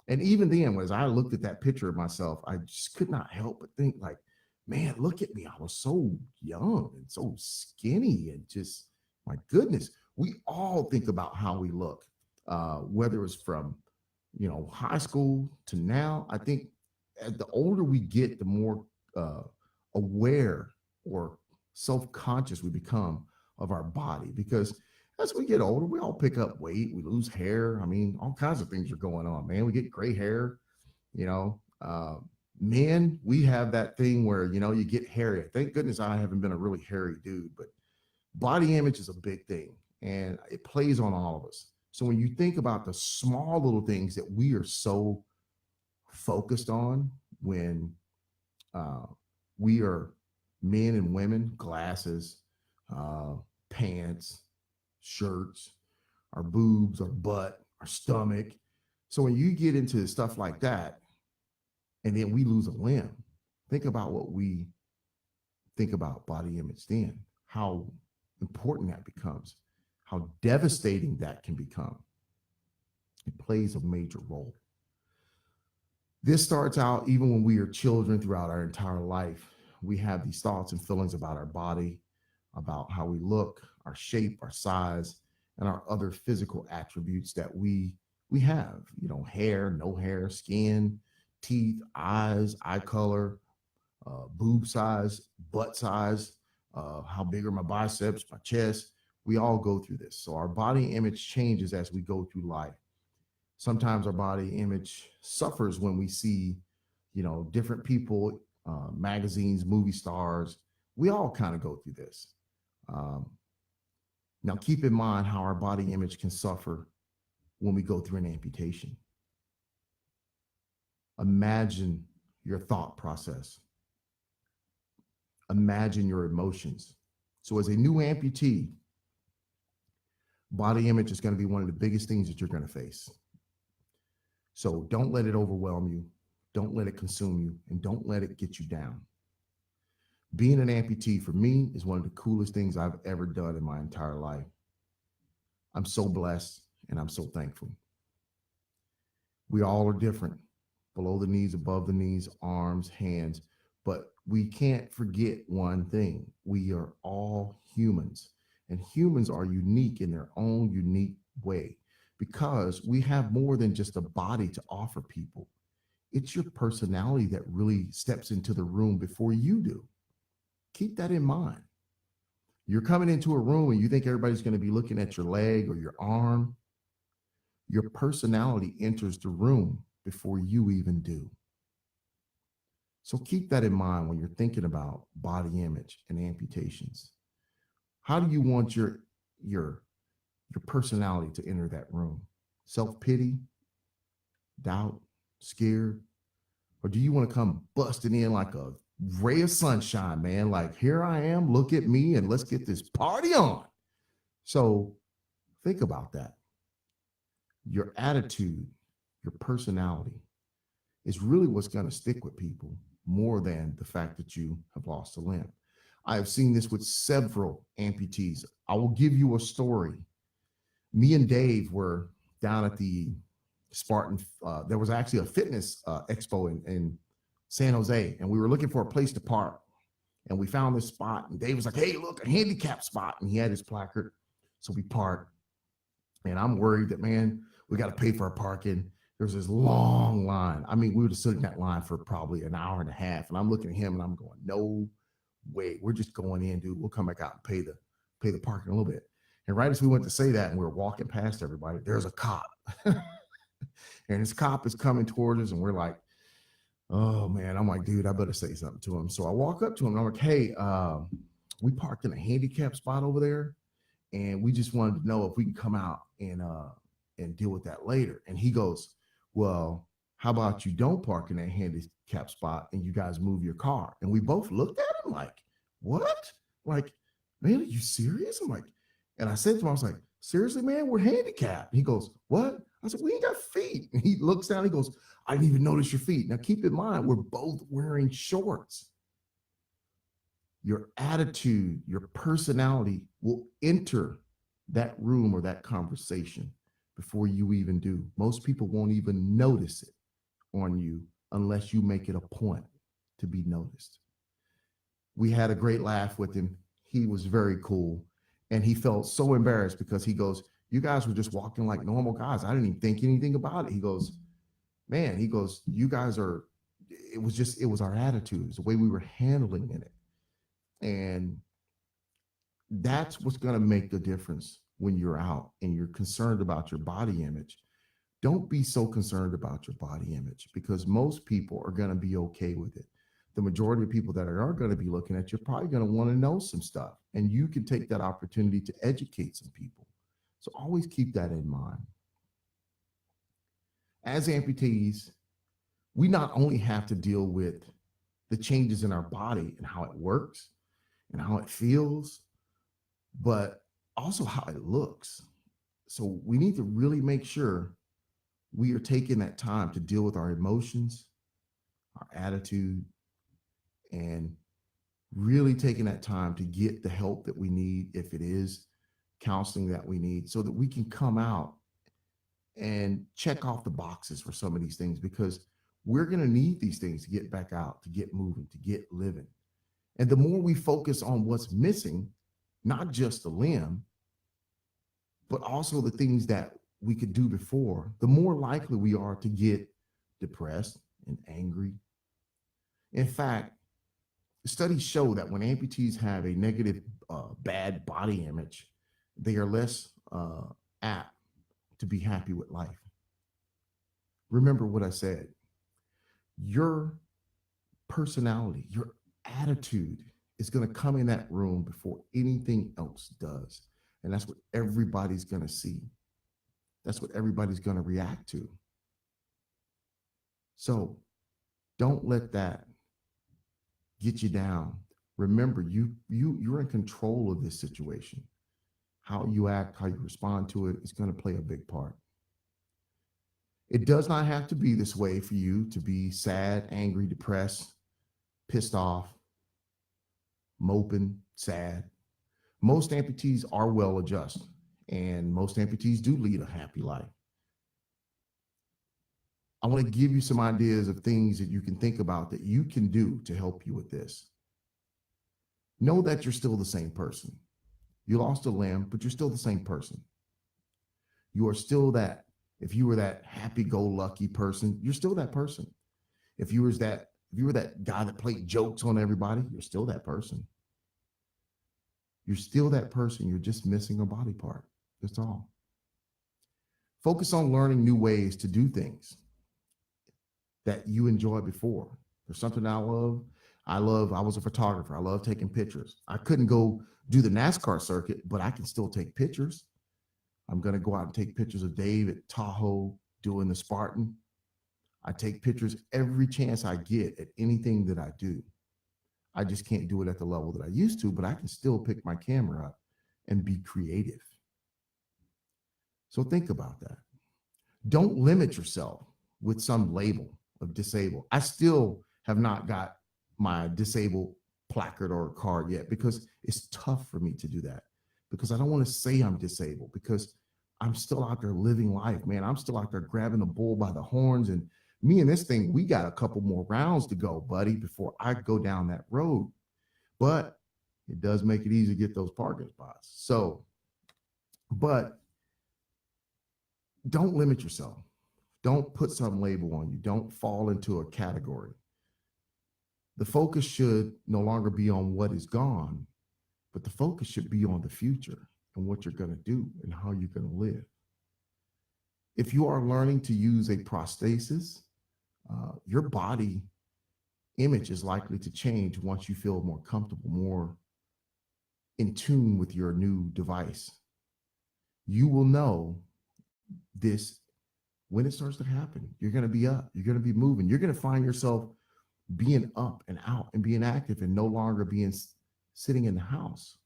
And even then, as I looked at that picture of myself, I just could not help but think, like, man, look at me. I was so young and so skinny, and just, my goodness, we all think about how we look, whether it's from, high school to now. I think as the older we get, the more aware or self-conscious we become of our body, because as we get older, we all pick up weight, we lose hair. I mean, all kinds of things are going on, man. We get gray hair, men, we have that thing where, you get hairy. Thank goodness I haven't been a really hairy dude, but body image is a big thing, and it plays on all of us. So when you think about the small little things that we are so focused on when we are men and women, glasses, pants, shirts, our boobs, our butt, our stomach. So when you get into stuff like that, and then we lose a limb, think about what we think about body image then, how important that becomes, how devastating that can become. It plays a major role. This starts out even when we are children. Throughout our entire life, we have these thoughts and feelings about our body, about how we look, our shape, our size, and our other physical attributes that we have, hair, no hair, skin, teeth, eyes, eye color, boob size, butt size, how big are my biceps, my chest. We all go through this. So our body image changes as we go through life. Sometimes our body image suffers when we see, different people, magazines, movie stars. We all kind of go through this. Now, keep in mind how our body image can suffer when we go through an amputation. Imagine your thought process. Imagine your emotions. So as a new amputee, body image is going to be one of the biggest things that you're going to face. So don't let it overwhelm you. Don't let it consume you, and don't let it get you down. Being an amputee for me is one of the coolest things I've ever done in my entire life. I'm so blessed, and I'm so thankful. We all are different, below the knees, above the knees, arms, hands, but we can't forget one thing. We are all humans, and humans are unique in their own unique way, because we have more than just a body to offer people. It's your personality that really steps into the room before you do. Keep that in mind. You're coming into a room and you think everybody's going to be looking at your leg or your arm. Your personality enters the room before you even do. So keep that in mind when you're thinking about body image and amputations. How do you want your personality to enter that room? Self-pity, doubt, scared? Or do you want to come busting in like a ray of sunshine, man? Like, here I am, look at me, and let's get this party on. So think about that. Your attitude, your personality is really what's going to stick with people more than the fact that you have lost a limb. I have seen this with several amputees. I will give you a story. Me and Dave were down at the Spartan. There was actually a fitness expo in San Jose, and we were looking for a place to park. And we found this spot, and Dave was like, "Hey, look, a handicap spot." And he had his placard. So we parked. And I'm worried that, man, we got to pay for our parking. There's this long line. I mean, we would have stood in that line for probably an hour and a half. And I'm looking at him and I'm going, no way. We're just going in, dude. We'll come back out and pay the parking a little bit. And right as we went to say that and we were walking past everybody, there's a cop. And this cop is coming towards us and we're like, oh man. I'm like, dude, I better say something to him. So I walk up to him and I'm like, hey, we parked in a handicap spot over there. And we just wanted to know if we can come out and deal with that later. And he goes, well, how about you don't park in that handicap spot and you guys move your car? And we both looked at him like, what? Like, man, are you serious? I'm like, and I said to him, I was like, seriously, man, we're handicapped. He goes, what? I said, we ain't got feet. And he looks down, he goes, I didn't even notice your feet. Now keep in mind, we're both wearing shorts. Your attitude, your personality will enter that room or that conversation before you even do. Most people won't even notice it on you unless you make it a point to be noticed. We had a great laugh with him. He was very cool. And he felt so embarrassed because he goes, you guys were just walking like normal guys. I didn't even think anything about it. He goes, man, he goes, you guys are, it was our attitudes, the way we were handling it. And that's what's going to make the difference when you're out and you're concerned about your body image. Don't be so concerned about your body image because most people are going to be okay with it. The majority of people that are going to be looking at you are probably going to want to know some stuff, and you can take that opportunity to educate some people. So always keep that in mind. As amputees, we not only have to deal with the changes in our body and how it works and how it feels, but also how it looks. So we need to really make sure we are taking that time to deal with our emotions, our attitude, and really taking that time to get the help that we need, if it is counseling that we need, so that we can come out and check off the boxes for some of these things, because we're going to need these things to get back out, to get moving, to get living. And the more we focus on what's missing, not just the limb, but also the things that we could do before, the more likely we are to get depressed and angry. In fact, studies show that when amputees have a negative, bad body image, they are less apt to be happy with life. Remember what I said. Your personality, your attitude is going to come in that room before anything else does. And that's what everybody's going to see. That's what everybody's going to react to. So don't let that get you down. Remember, you're in control of this situation. How you act, how you respond to it is going to play a big part. It does not have to be this way for you to be sad, angry, depressed, pissed off, moping, sad. Most amputees are well adjusted, and most amputees do lead a happy life. I want to give you some ideas of things that you can think about that you can do to help you with this. Know that you're still the same person. You lost a limb, but you're still the same person. You are still that. If you were that happy-go-lucky person, you're still that person. If you were that guy that played jokes on everybody, you're still that person. You're still that person. You're just missing a body part. That's all. Focus on learning new ways to do things that you enjoyed before. There's something I love. I was a photographer. I love taking pictures. I couldn't go do the NASCAR circuit, but I can still take pictures. I'm going to go out and take pictures of Dave at Tahoe doing the Spartan. I take pictures every chance I get at anything that I do. I just can't do it at the level that I used to, but I can still pick my camera up and be creative. So think about that. Don't limit yourself with some label of disabled. I still have not got my disabled placard or card yet because it's tough for me to do that, because I don't want to say I'm disabled, because I'm still out there living life, man. I'm still out there grabbing the bull by the horns, and me and this thing, we got a couple more rounds to go, buddy, before I go down that road. But it does make it easy to get those parking spots. So, but don't limit yourself. Don't put some label on you. Don't fall into a category. The focus should no longer be on what is gone, but the focus should be on the future and what you're going to do and how you're going to live. If you are learning to use a prosthesis, your body image is likely to change once you feel more comfortable, more in tune with your new device. You will know this when it starts to happen. You're going to be up, you're going to be moving, you're going to find yourself being up and out and being active and no longer being sitting in the house.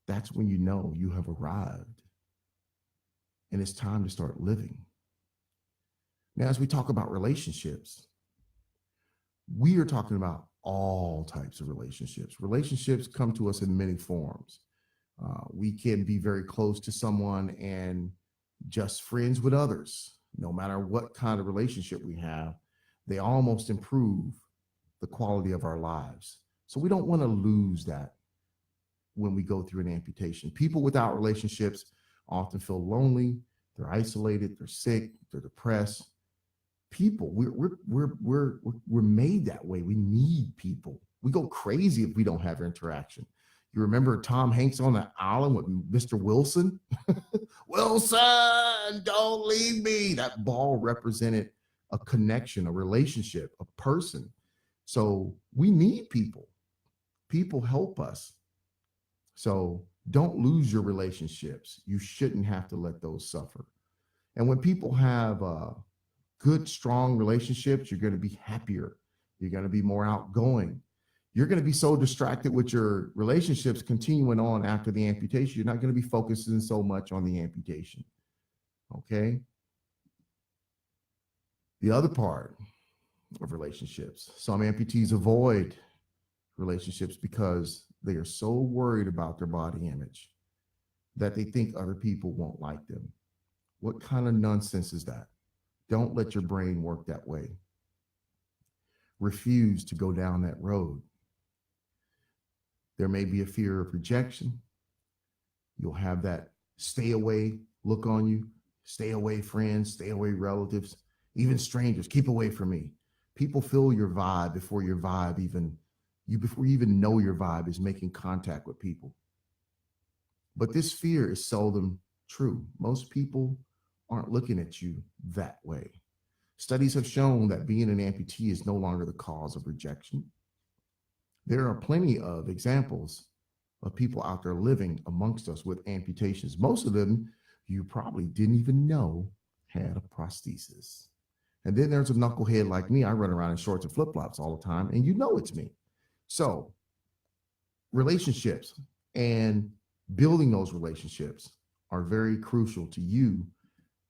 That's when you know you have arrived and it's time to start living. Now, as we talk about relationships, we are talking about all types of relationships. Relationships come to us in many forms. We can be very close to someone and just friends with others. No matter what kind of relationship we have, they almost improve the quality of our lives. So we don't want to lose that when we go through an amputation. People without relationships often feel lonely, they're isolated, they're sick, they're depressed. People, we're made that way. We need people. We go crazy if we don't have interaction. You remember Tom Hanks on the island with Mr. Wilson? Wilson, don't leave me. That ball represented a connection, a relationship, a person. So we need people. People help us. So don't lose your relationships. You shouldn't have to let those suffer. And when people have good, strong relationships, you're going to be happier. You're going to be more outgoing. You're going to be so distracted with your relationships continuing on after the amputation. You're not going to be focusing so much on the amputation. Okay. The other part of relationships, some amputees avoid relationships because they are so worried about their body image that they think other people won't like them. What kind of nonsense is that? Don't let your brain work that way. Refuse to go down that road. There may be a fear of rejection. You'll have that stay away look on you. Stay away, friends, stay away, relatives, even strangers. Keep away from me. People feel your vibe before you even know your vibe is making contact with people. But this fear is seldom true. Most people aren't looking at you that way. Studies have shown that being an amputee is no longer the cause of rejection. There are plenty of examples of people out there living amongst us with amputations. Most of them you probably didn't even know had a prosthesis. And then there's a knucklehead like me. I run around in shorts and flip-flops all the time, and you know it's me. So relationships and building those relationships are very crucial to you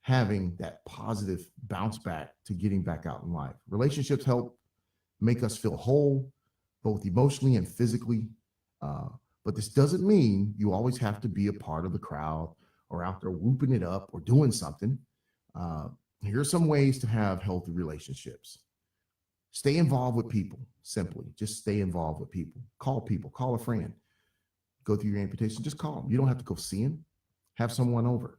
having that positive bounce back to getting back out in life. Relationships help make us feel whole, both emotionally and physically. But this doesn't mean you always have to be a part of the crowd or out there whooping it up or doing something. Here are some ways to have healthy relationships. Stay involved with people, simply. Just stay involved with people. Call a friend. Go through your amputation, just call them. You don't have to go see them. Have someone over.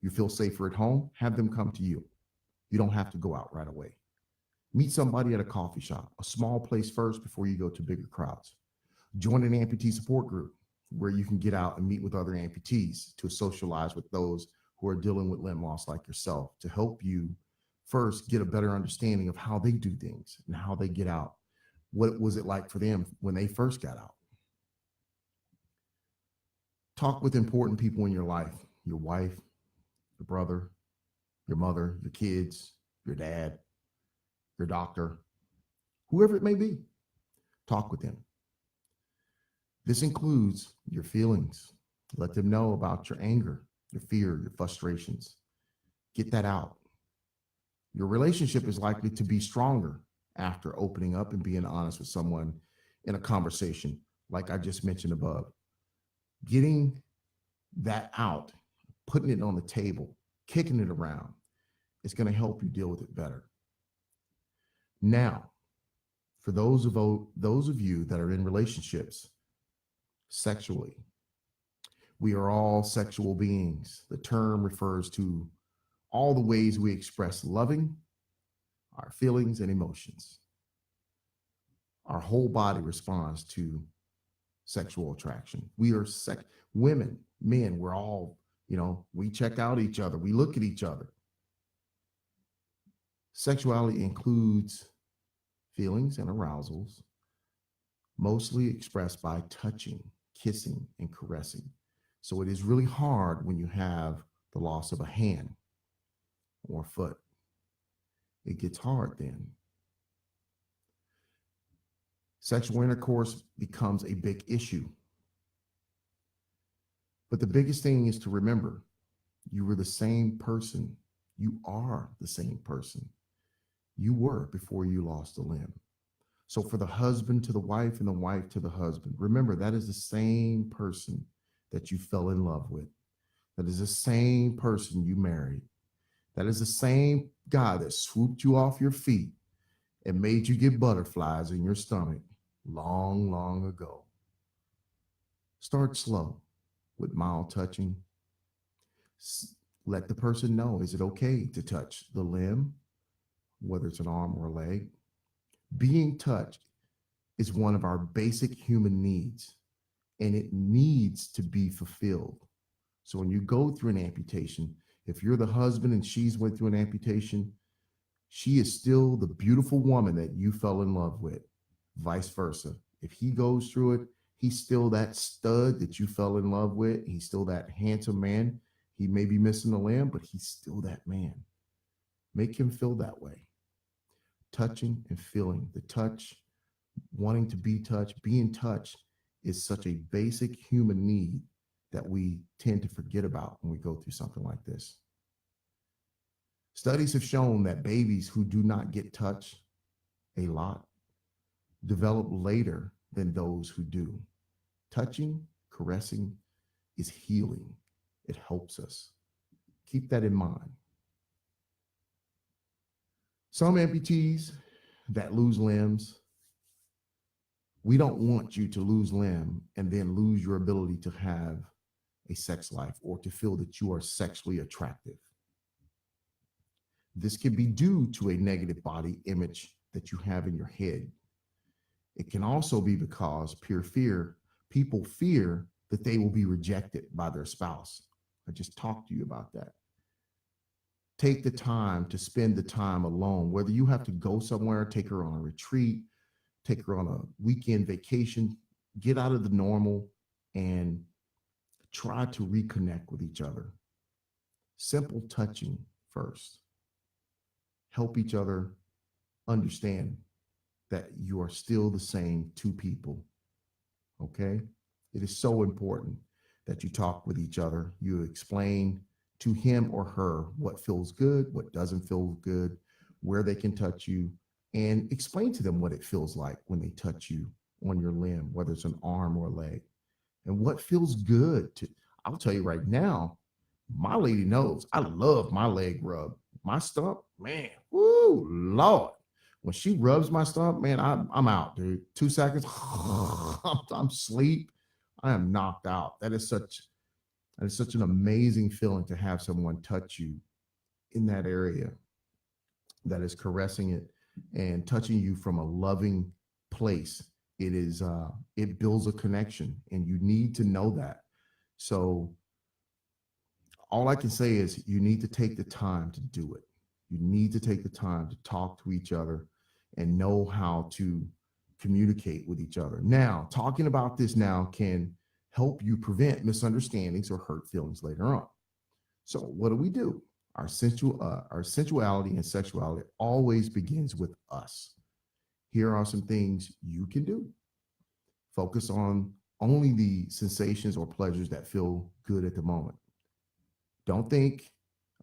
You feel safer at home, have them come to you. You don't have to go out right away. Meet somebody at a coffee shop, a small place first before you go to bigger crowds. Join an amputee support group where you can get out and meet with other amputees to socialize with those who are dealing with limb loss like yourself to help you first get a better understanding of how they do things and how they get out. What was it like for them when they first got out? Talk with important people in your life, your wife, your brother, your mother, your kids, your dad, your doctor, whoever it may be. Talk with them. This includes your feelings. Let them know about your anger, your fear, your frustrations. Get that out. Your relationship is likely to be stronger after opening up and being honest with someone in a conversation, like I just mentioned above. Getting that out, putting it on the table, kicking it around, is going to help you deal with it better. Now, for those of you that are in relationships sexually, we are all sexual beings. The term refers to all the ways we express loving, our feelings, and emotions. Our whole body responds to sexual attraction. We are women, men, we're all, we check out each other. We look at each other. Sexuality includes feelings and arousals, mostly expressed by touching, kissing, and caressing. So it is really hard when you have the loss of a hand or a foot. It gets hard then. Sexual intercourse becomes a big issue. But the biggest thing is to remember, you were the same person. You are the same person you were before you lost a limb. So for the husband to the wife and the wife to the husband, remember that is the same person that you fell in love with. That is the same person you married. That is the same guy that swooped you off your feet and made you get butterflies in your stomach long, long ago. Start slow with mild touching. Let the person know, is it okay to touch the limb, whether it's an arm or a leg? Being touched is one of our basic human needs, and it needs to be fulfilled. So when you go through an amputation, if you're the husband and she's went through an amputation, she is still the beautiful woman that you fell in love with. Vice versa. If he goes through it, he's still that stud that you fell in love with. He's still that handsome man. He may be missing a limb, but he's still that man. Make him feel that way. Touching and feeling. The touch, wanting to be touched, being touched is such a basic human need that we tend to forget about when we go through something like this. Studies have shown that babies who do not get touched a lot develop later than those who do. Touching, caressing is healing. It helps us. Keep that in mind. Some amputees that lose limbs, we don't want you to lose limb and then lose your ability to have a sex life or to feel that you are sexually attractive. This can be due to a negative body image that you have in your head. It can also be because people fear that they will be rejected by their spouse. I just talked to you about that. Take the time to spend the time alone, whether you have to go somewhere, take her on a retreat, take her on a weekend vacation, get out of the normal and try to reconnect with each other. Simple touching first. Help each other understand that you are still the same two people. Okay? It is so important that you talk with each other. You explain to him or her what feels good, what doesn't feel good, where they can touch you, and explain to them what it feels like when they touch you on your limb, whether it's an arm or a leg, and what feels good. I'll tell you right now, my lady knows I love my leg rub. My stump, man, woo, Lord. When she rubs my stump, man, I'm out, dude. 2 seconds, I'm asleep. I am knocked out. That is such an amazing feeling to have someone touch you in that area that is caressing it and touching you from a loving place. It builds a connection, and you need to know that. So all I can say is you need to take the time to do it. You need to take the time to talk to each other and know how to communicate with each other. Now, talking about this now can help you prevent misunderstandings or hurt feelings later on. So what do? Our sensuality and sexuality always begins with us. Here are some things you can do. Focus on only the sensations or pleasures that feel good at the moment. Don't think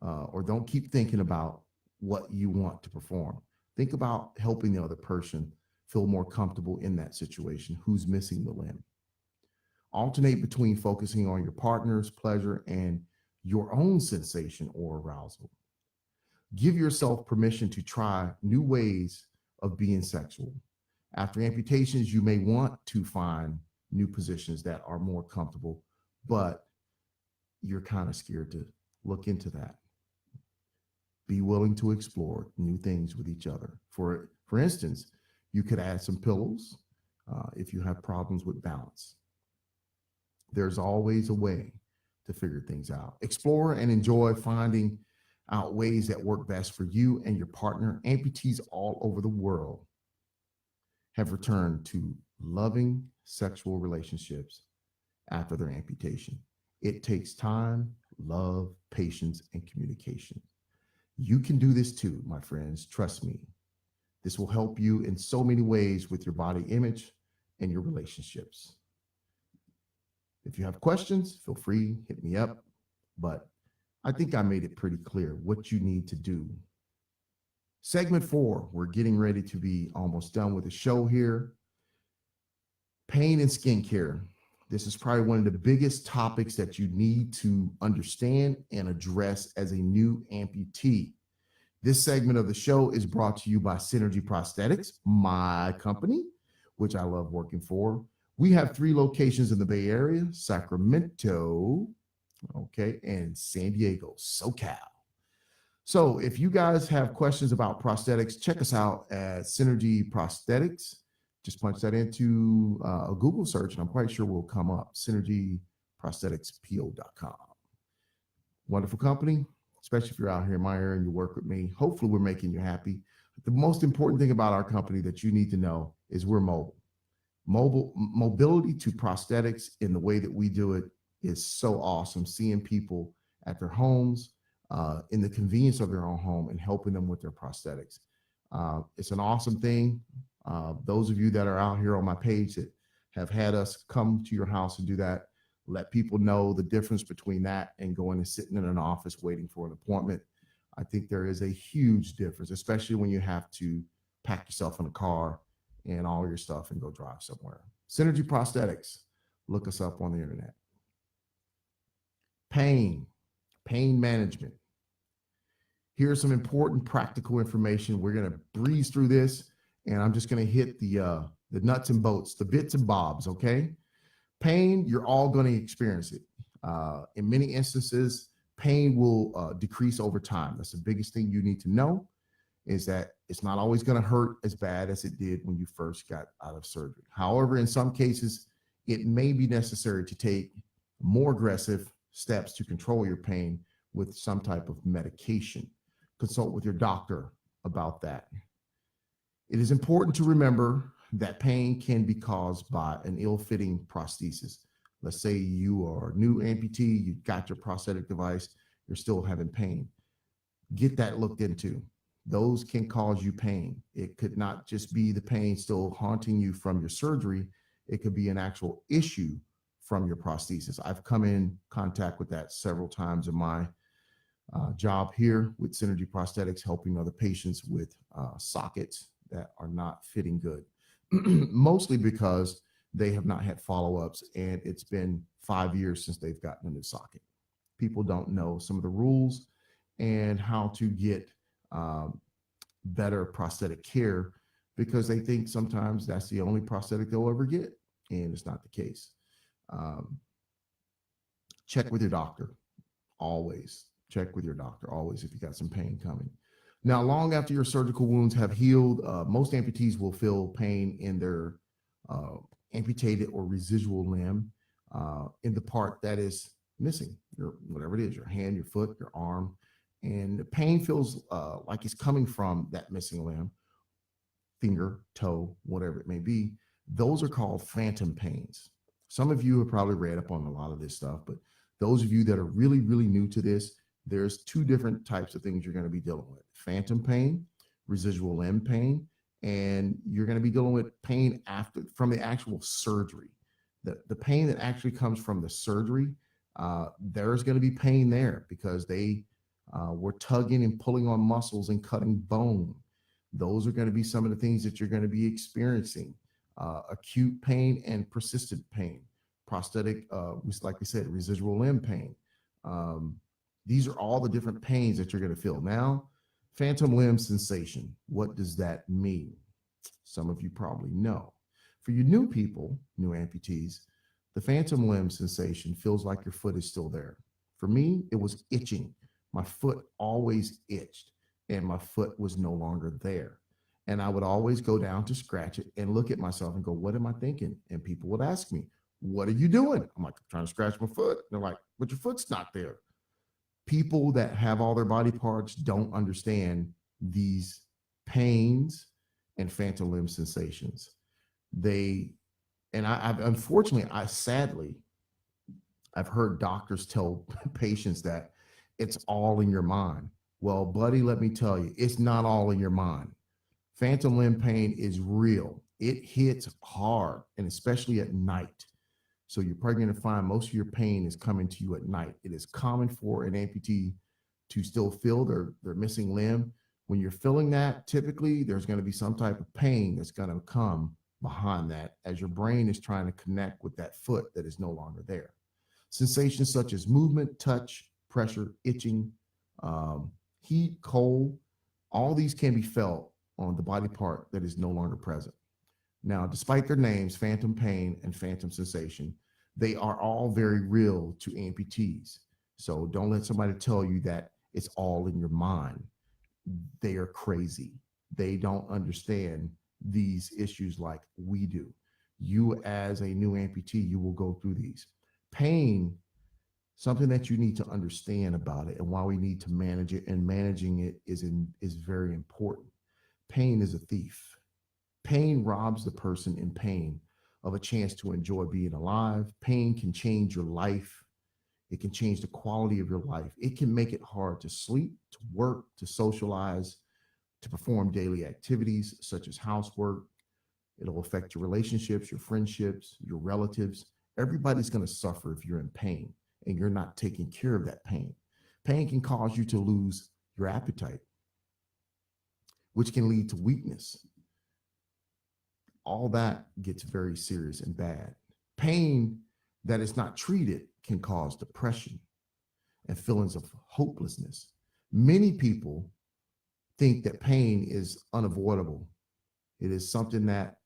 or don't keep thinking about what you want to perform. Think about helping the other person feel more comfortable in that situation who's missing the limb. Alternate between focusing on your partner's pleasure and your own sensation or arousal. Give yourself permission to try new ways of being sexual. After amputations, you may want to find new positions that are more comfortable, but you're kind of scared to look into that. Be willing to explore new things with each other. For instance, you could add some pillows if you have problems with balance. There's always a way to figure things out. Explore and enjoy finding out ways that work best for you and your partner. Amputees all over the world have returned to loving sexual relationships after their amputation. It takes time, love, patience, and communication. You can do this too, my friends. Trust me. This will help you in so many ways with your body image and your relationships. If you have questions, feel free, hit me up. But I think I made it pretty clear what you need to do. Segment 4, we're getting ready to be almost done with the show here. Pain and skincare. This is probably one of the biggest topics that you need to understand and address as a new amputee. This segment of the show is brought to you by Synergy Prosthetics, my company, which I love working for. We have 3 locations in the Bay Area, Sacramento, and San Diego, SoCal. So if you guys have questions about prosthetics, check us out at Synergy Prosthetics. Just punch that into a Google search, and I'm quite sure we'll come up, synergyprostheticspo.com. Wonderful company, especially if you're out here in my area and you work with me. Hopefully we're making you happy. The most important thing about our company that you need to know is we're mobile. Mobility to prosthetics in the way that we do it is so awesome. Seeing people at their homes, in the convenience of their own home, and helping them with their prosthetics. It's an awesome thing. Those of you that are out here on my page that have had us come to your house and do that, let people know the difference between that and going and sitting in an office waiting for an appointment. I think there is a huge difference, especially when you have to pack yourself in a car and all your stuff and go drive somewhere. Synergy Prosthetics, look us up on the internet. Pain management. Here's some important practical information. We're going to breeze through this, and I'm just going to hit the nuts and bolts, the bits and bobs, okay? Pain, you're all going to experience it. In many instances, pain will decrease over time. That's the biggest thing you need to know, is that it's not always going to hurt as bad as it did when you first got out of surgery. However, in some cases, it may be necessary to take more aggressive steps to control your pain with some type of medication. Consult with your doctor about that. It is important to remember that pain can be caused by an ill-fitting prosthesis. Let's say you are a new amputee, you got your prosthetic device, you're still having pain. Get that looked into. Those can cause you pain. It could not just be the pain still haunting you from your surgery. It could be an actual issue from your prosthesis. I've come in contact with that several times in my job here with Synergy Prosthetics, helping other patients with sockets that are not fitting good, mostly because they have not had follow-ups and it's been 5 years since they've gotten a new socket. People don't know some of the rules and how to get better prosthetic care because they think sometimes that's the only prosthetic they'll ever get, and it's not the case. Check with your doctor, always. Check with your doctor, always, if you got some pain coming. Now, long after your surgical wounds have healed, most amputees will feel pain in their amputated or residual limb in the part that is missing, whatever it is, your hand, your foot, your arm. and the pain feels like it's coming from that missing limb, finger, toe, whatever it may be. Those are called phantom pains. Some of you have probably read up on a lot of this stuff, but those of you that are really, really new to this, there's two different types of things you're going to be dealing with: phantom pain, residual limb pain, and you're going to be dealing with pain after from the actual surgery. The pain that actually comes from the surgery, there's going to be pain there because they were tugging and pulling on muscles and cutting bone. Those are going to be some of the things that you're going to be experiencing. Acute pain and persistent pain, prosthetic, like we said, residual limb pain. These are all the different pains that you're going to feel. Now, phantom limb sensation. What does that mean? Some of you probably know. For you new people, new amputees, the phantom limb sensation feels like your foot is still there. For me, it was itching. My foot always itched and my foot was no longer there. And I would always go down to scratch it and look at myself and go, what am I thinking? And people would ask me, what are you doing? I'm like, I'm trying to scratch my foot. And they're like, but your foot's not there. People that have all their body parts don't understand these pains and phantom limb sensations. Sadly, I've heard doctors tell patients that it's all in your mind. Well, buddy, let me tell you, it's not all in your mind. Phantom limb pain is real. It hits hard, and especially at night. So you're probably going to find most of your pain is coming to you at night. It is common for an amputee to still feel their missing limb. When you're feeling that, typically there's going to be some type of pain that's going to come behind that as your brain is trying to connect with that foot that is no longer there. Sensations such as movement, touch, pressure, itching, heat, cold, all these can be felt on the body part that is no longer present. Now, despite their names, phantom pain and phantom sensation, they are all very real to amputees. So don't let somebody tell you that it's all in your mind. They are crazy. They don't understand these issues like we do. You, as a new amputee, you will go through these. Pain, something that you need to understand about it and why we need to manage it, and managing it is very important. Pain is a thief. Pain robs the person in pain of a chance to enjoy being alive. Pain can change your life. It can change the quality of your life. It can make it hard to sleep, to work, to socialize, to perform daily activities such as housework. It'll affect your relationships, your friendships, your relatives. Everybody's going to suffer if you're in pain and you're not taking care of that pain. Pain can cause you to lose your appetite, which can lead to weakness. All that gets very serious and bad. Pain that is not treated can cause depression and feelings of hopelessness. Many people think that pain is unavoidable. It is something that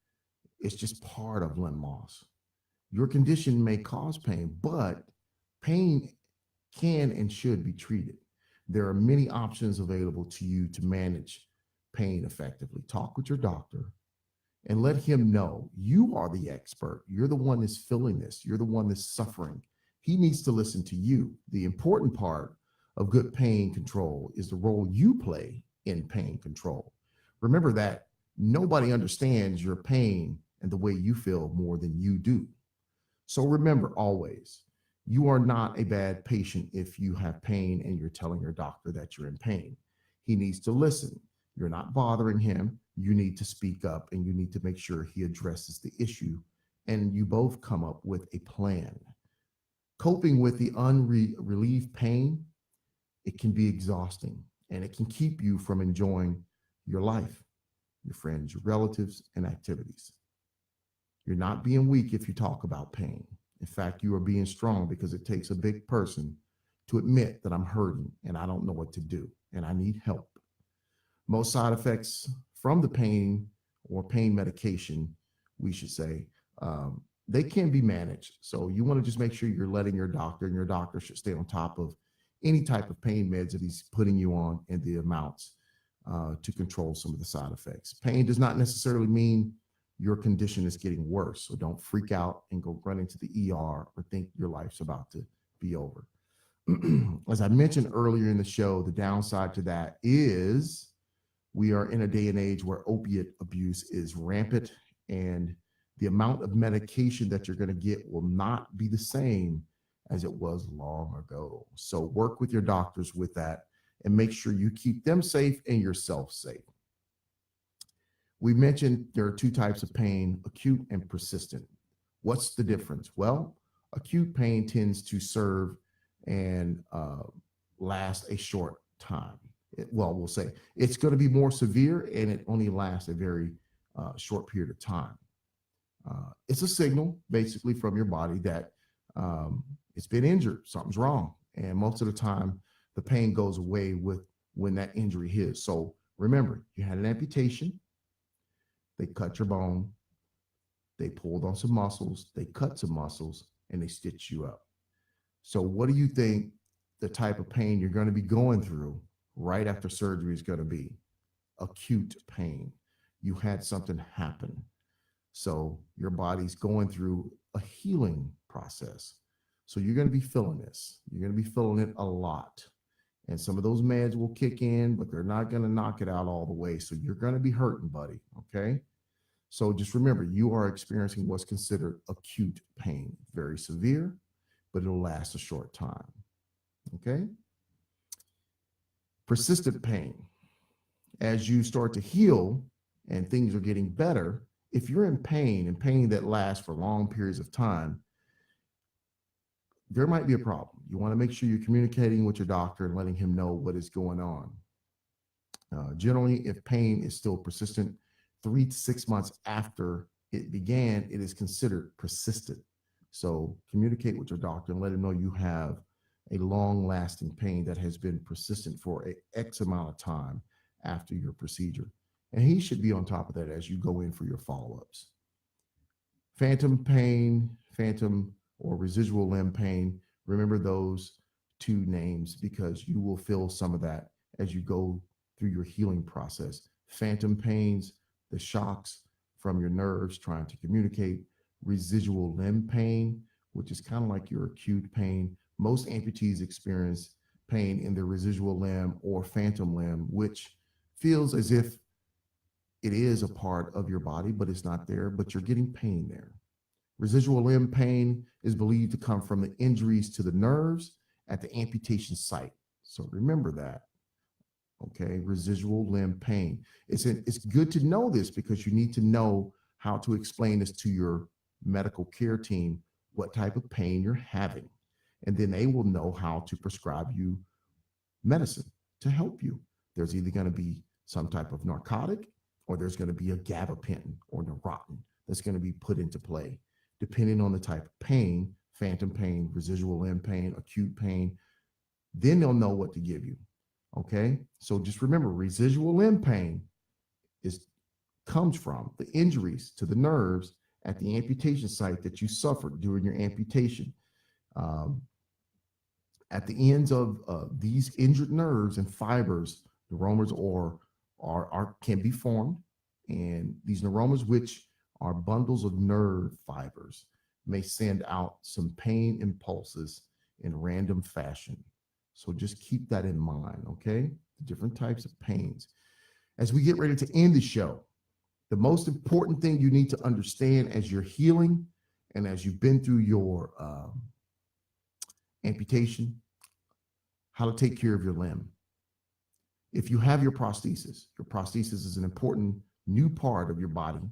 is just part of limb loss. Your condition may cause pain, but pain can and should be treated. There are many options available to you to manage pain effectively. Talk with your doctor and let him know you are the expert. You're the one that's feeling this. You're the one that's suffering. He needs to listen to you. The important part of good pain control is the role you play in pain control. Remember that nobody understands your pain and the way you feel more than you do. So remember always, you are not a bad patient if you have pain and you're telling your doctor that you're in pain. He needs to listen. You're not bothering him. You need to speak up and you need to make sure he addresses the issue and you both come up with a plan. Coping with the unrelieved pain, it can be exhausting and it can keep you from enjoying your life, your friends, your relatives, and activities. You're not being weak if you talk about pain. In fact, you are being strong because it takes a big person to admit that I'm hurting and I don't know what to do and I need help. Most side effects from the pain or pain medication, we should say, they can be managed. So you want to just make sure you're letting your doctor, and your doctor should stay on top of any type of pain meds that he's putting you on and the amounts to control some of the side effects. Pain does not necessarily mean your condition is getting worse. So don't freak out and go run into the ER or think your life's about to be over. as I mentioned earlier in the show, the downside to that is we are in a day and age where opiate abuse is rampant, and the amount of medication that you're going to get will not be the same as it was long ago. So work with your doctors with that and make sure you keep them safe and yourself safe. We mentioned there are two types of pain, acute and persistent. What's the difference? Well, acute pain tends to serve and last a short time. We'll say it's going to be more severe and it only lasts a very short period of time. It's a signal basically from your body that it's been injured, something's wrong. And most of the time, the pain goes away with when that injury hits. So remember, you had an amputation, they cut your bone, they pulled on some muscles, they cut some muscles, and they stitched you up. So what do you think the type of pain you're going to be going through right after surgery is going to be? Acute pain. You had something happen. So your body's going through a healing process. So you're going to be feeling this. You're going to be feeling it a lot. And some of those meds will kick in, but they're not going to knock it out all the way. So you're going to be hurting, buddy. Okay. So just remember, you are experiencing what's considered acute pain. Very severe, but it'll last a short time. Okay. Persistent pain. As you start to heal and things are getting better, if you're in pain and pain that lasts for long periods of time, there might be a problem. You want to make sure you're communicating with your doctor and letting him know what is going on. Generally, if pain is still persistent, 3 to 6 months after it began, it is considered persistent. So communicate with your doctor and let him know you have a long-lasting pain that has been persistent for an X amount of time after your procedure. And he should be on top of that as you go in for your follow-ups. Phantom pain, phantom or residual limb pain, remember those two names because you will feel some of that as you go through your healing process. Phantom pains, the shocks from your nerves trying to communicate. Residual limb pain, which is kind of like your acute pain. Most amputees experience pain in their residual limb or phantom limb, which feels as if it is a part of your body, but it's not there, but you're getting pain there. Residual limb pain is believed to come from the injuries to the nerves at the amputation site. So remember that. Okay, residual limb pain. It's good to know this because you need to know how to explain this to your medical care team, what type of pain you're having. And then they will know how to prescribe you medicine to help you. There's either going to be some type of narcotic or there's going to be a gabapentin or Neurontin that's going to be put into play, depending on the type of pain, phantom pain, residual limb pain, acute pain. Then they'll know what to give you. Okay, so just remember, residual limb pain comes from the injuries to the nerves at the amputation site that you suffered during your amputation. At the ends of these injured nerves and fibers, neuromas can be formed, and these neuromas, which are bundles of nerve fibers, may send out some pain impulses in random fashion. So just keep that in mind, okay? The different types of pains. As we get ready to end the show, the most important thing you need to understand as you're healing and as you've been through your amputation, how to take care of your limb. If you have your prosthesis is an important new part of your body.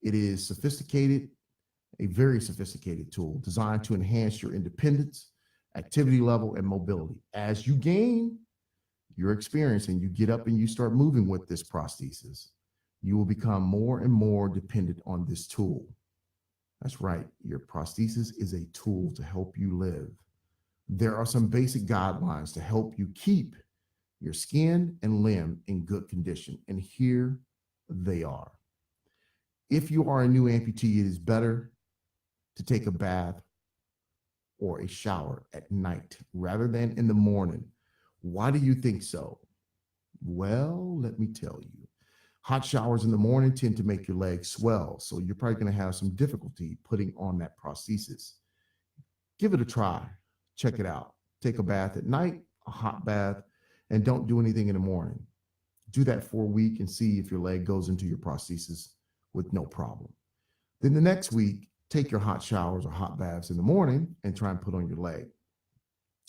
It is sophisticated, a very sophisticated tool designed to enhance your independence, activity level, and mobility. As you gain your experience and you get up and you start moving with this prosthesis, you will become more and more dependent on this tool. That's right. Your prosthesis is a tool to help you live. There are some basic guidelines to help you keep your skin and limb in good condition. And here they are. If you are a new amputee, it is better to take a bath or a shower at night rather than in the morning. Why do you think so? Well, let me tell you. Hot showers in the morning tend to make your legs swell, so you're probably going to have some difficulty putting on that prosthesis. Give it a try. Check it out. Take a bath at night, a hot bath, and don't do anything in the morning. Do that for a week and see if your leg goes into your prosthesis with no problem. Then the next week, take your hot showers or hot baths in the morning and try and put on your leg.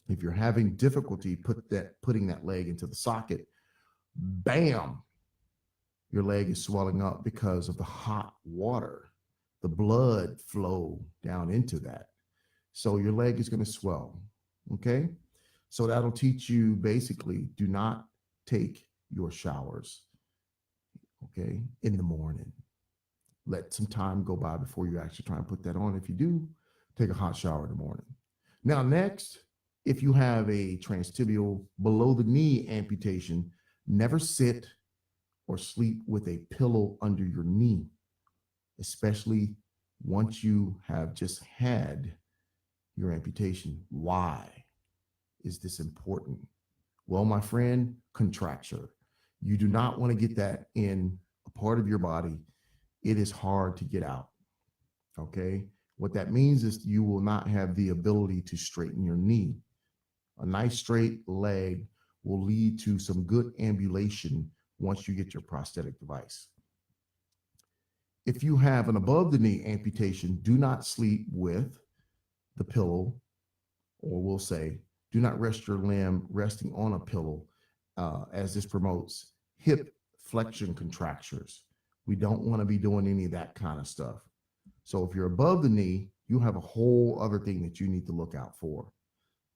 If you're having difficulty putting that leg into the socket, bam, your leg is swelling up because of the hot water, the blood flow down into that. So your leg is going to swell. Okay. So that'll teach you basically, do not take your showers, okay, in the morning. Let some time go by before you actually try and put that on. If you do, take a hot shower in the morning. Now, next, if you have a transtibial below the knee amputation, never sit or sleep with a pillow under your knee, especially once you have just had your amputation. Why is this important? Well, my friend, contracture. You do not want to get that in a part of your body. It is hard to get out. Okay. What that means is you will not have the ability to straighten your knee. A nice straight leg will lead to some good ambulation once you get your prosthetic device. If you have an above the knee amputation, do not sleep with the pillow, or we'll say, do not rest your limb resting on a pillow, as this promotes hip flexion contractures. We don't want to be doing any of that kind of stuff. So if you're above the knee, you have a whole other thing that you need to look out for,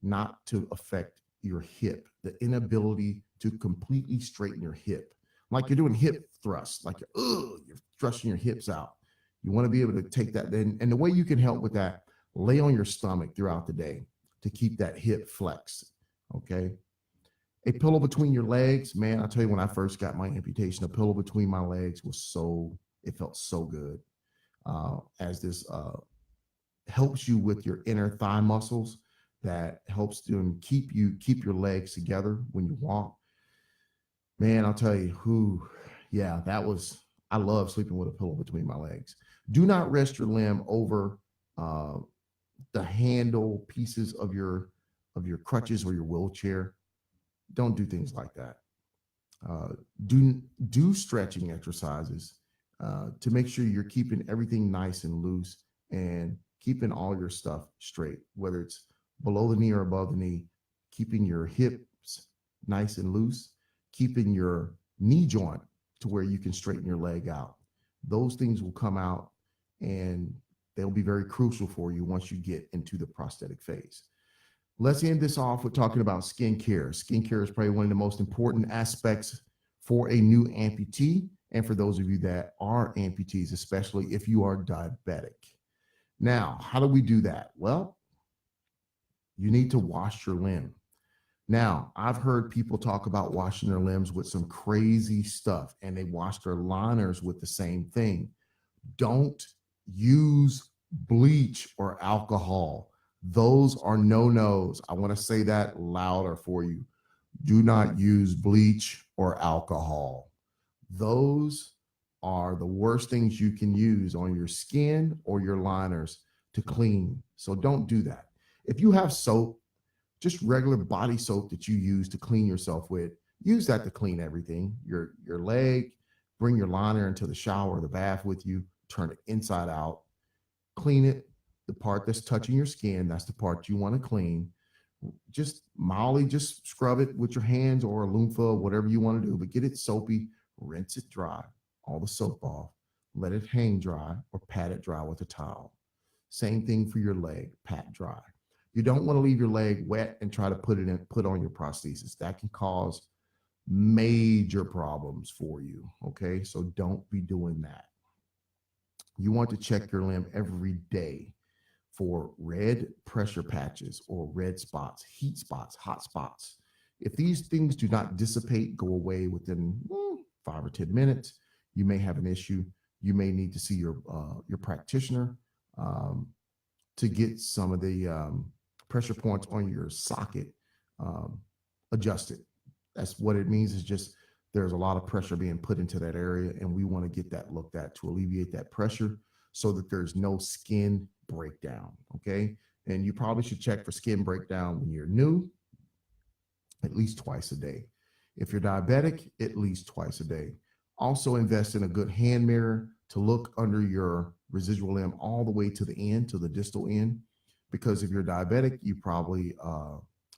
not to affect your hip, the inability to completely straighten your hip. Like you're doing hip thrusts, like you're thrusting your hips out. You want to be able to take that then. And the way you can help with that, lay on your stomach throughout the day to keep that hip flexed. Okay. A pillow between your legs, man, I'll tell you, when I first got my amputation, a pillow between my legs it felt so good. As this helps you with your inner thigh muscles, that helps them keep your legs together when you walk. Man, I'll tell you, I love sleeping with a pillow between my legs. Do not rest your limb over the handle pieces of your crutches or your wheelchair. Don't do things like that. Do stretching exercises to make sure you're keeping everything nice and loose and keeping all your stuff straight, whether it's below the knee or above the knee, keeping your hips nice and loose, keeping your knee joint to where you can straighten your leg out. Those things will come out and they'll be very crucial for you once you get into the prosthetic phase. Let's end this off with talking about skincare. Skincare is probably one of the most important aspects for a new amputee and for those of you that are amputees, especially if you are diabetic. Now, how do we do that? Well, you need to wash your limb. Now, I've heard people talk about washing their limbs with some crazy stuff, and they wash their liners with the same thing. Don't use bleach or alcohol. Those are no-nos. I want to say that louder for you. Do not use bleach or alcohol. Those are the worst things you can use on your skin or your liners to clean. So don't do that. If you have soap, just regular body soap that you use to clean yourself with, use that to clean everything. Your leg, bring your liner into the shower or the bath with you, turn it inside out, clean it. The part that's touching your skin, that's the part you want to clean. Just mildly, just scrub it with your hands or a loofah, whatever you want to do, but get it soapy, rinse it dry, all the soap off, let it hang dry or pat it dry with a towel. Same thing for your leg, pat dry. You don't want to leave your leg wet and try to put on your prosthesis. That can cause major problems for you. Okay, so don't be doing that. You want to check your limb every day for red pressure patches or red spots, heat spots, hot spots. If these things do not dissipate, go away within 5 or 10 minutes, you may have an issue. You may need to see your practitioner to get some of the pressure points on your socket adjusted. That's what it means, is just there's a lot of pressure being put into that area, and we want to get that looked at to alleviate that pressure so that there's no skin breakdown. Okay, And you probably should check for skin breakdown when you're new, at least twice a day. If you're diabetic, at least twice a day. Also invest in a good hand mirror to look under your residual limb all the way to the end, to the distal end, because if you're diabetic, you probably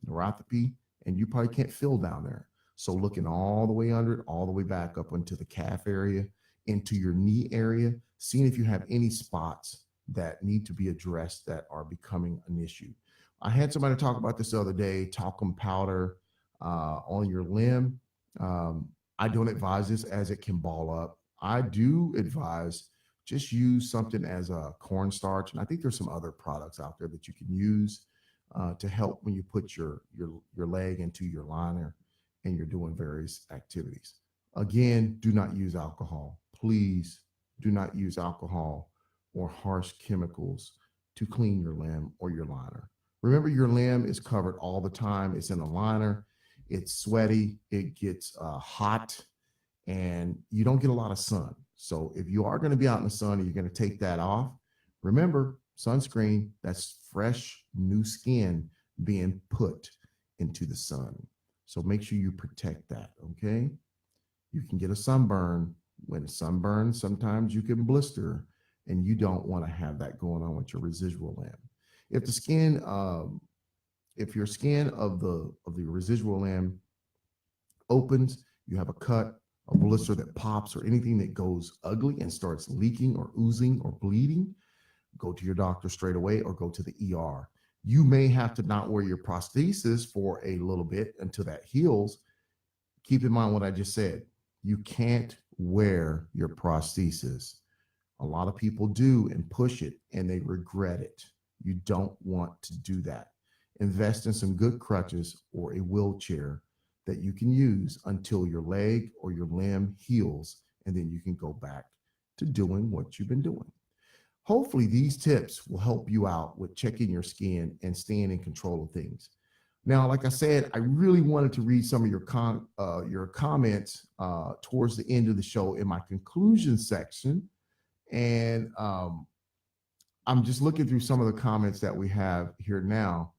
neuropathy, and you probably can't feel down there. So looking all the way under it, all the way back up into the calf area, into your knee area, seeing if you have any spots that need to be addressed that are becoming an issue. I had somebody talk about this the other day, talcum powder on your limb. I don't advise this as it can ball up. I do advise just use something as a cornstarch. And I think there's some other products out there that you can use to help when you put your leg into your liner and you're doing various activities. Again, do not use alcohol. Please do not use alcohol or harsh chemicals to clean your limb or your liner. Remember, your limb is covered all the time. It's in a liner. It's sweaty. It gets hot, and you don't get a lot of sun. So if you are going to be out in the sun and you're going to take that off, remember, sunscreen, that's fresh, new skin being put into the sun. So make sure you protect that, okay? You can get a sunburn. When it's sunburn, sometimes you can blister, and you don't want to have that going on with your residual limb. If the skin, if your skin of the residual limb opens, you have a cut, a blister that pops, or anything that goes ugly and starts leaking or oozing or bleeding, go to your doctor straight away or go to the ER. You may have to not wear your prosthesis for a little bit until that heals. Keep in mind what I just said. You can't wear your prosthesis. A lot of people do and push it, and they regret it. You don't want to do that. Invest in some good crutches or a wheelchair that you can use until your leg or your limb heals, and then you can go back to doing what you've been doing. Hopefully these tips will help you out with checking your skin and staying in control of things. Now, like I said, I really wanted to read some of your comments towards the end of the show in my conclusion section. And I'm just looking through some of the comments that we have here now.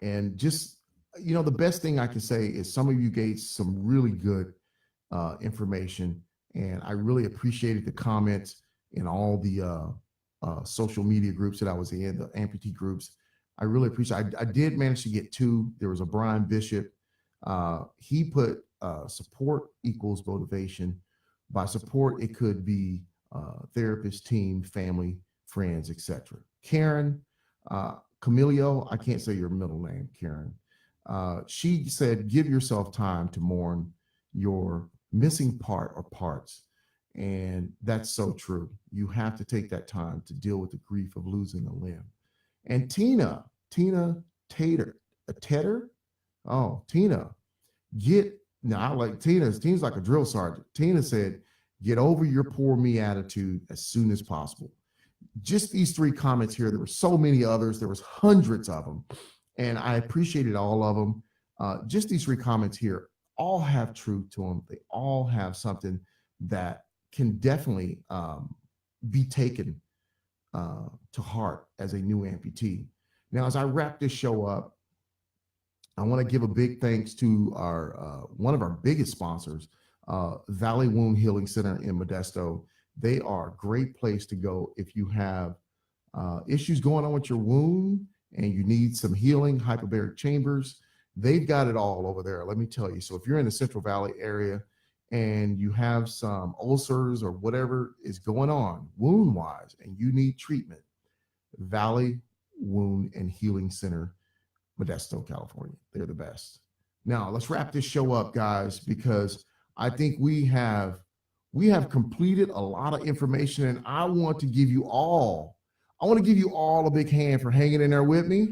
And just, you know, the best thing I can say is some of you gave some really good information. And I really appreciated the comments in all the social media groups that I was in, the amputee groups. I really appreciate it. I did manage to get two. There was a Brian Bishop. He put support equals motivation. By support, it could be therapist, team, family, friends, etc. Karen Camilio, I can't say your middle name, Karen. She said, give yourself time to mourn your missing part or parts. And that's so true. You have to take that time to deal with the grief of losing a limb. And Tina Tater, Tina, I like Tina's like a drill sergeant. Tina said, get over your poor me attitude as soon as possible. Just these three comments here. There were so many others. There was hundreds of them, and I appreciated all of them. Just these three comments here all have truth to them. They all have something that can definitely be taken to heart as a new amputee. Now, as I wrap this show up, I want to give a big thanks to our one of our biggest sponsors, Valley Wound Healing Center in Modesto. They are a great place to go if you have issues going on with your wound and you need some healing, hyperbaric chambers. They've got it all over there, let me tell you. So if you're in the Central Valley area and you have some ulcers or whatever is going on wound-wise and you need treatment, Valley Wound and Healing Center, Modesto, California. They're the best. Now, let's wrap this show up, guys, because I think we have completed a lot of information, and I want to give you all a big hand for hanging in there with me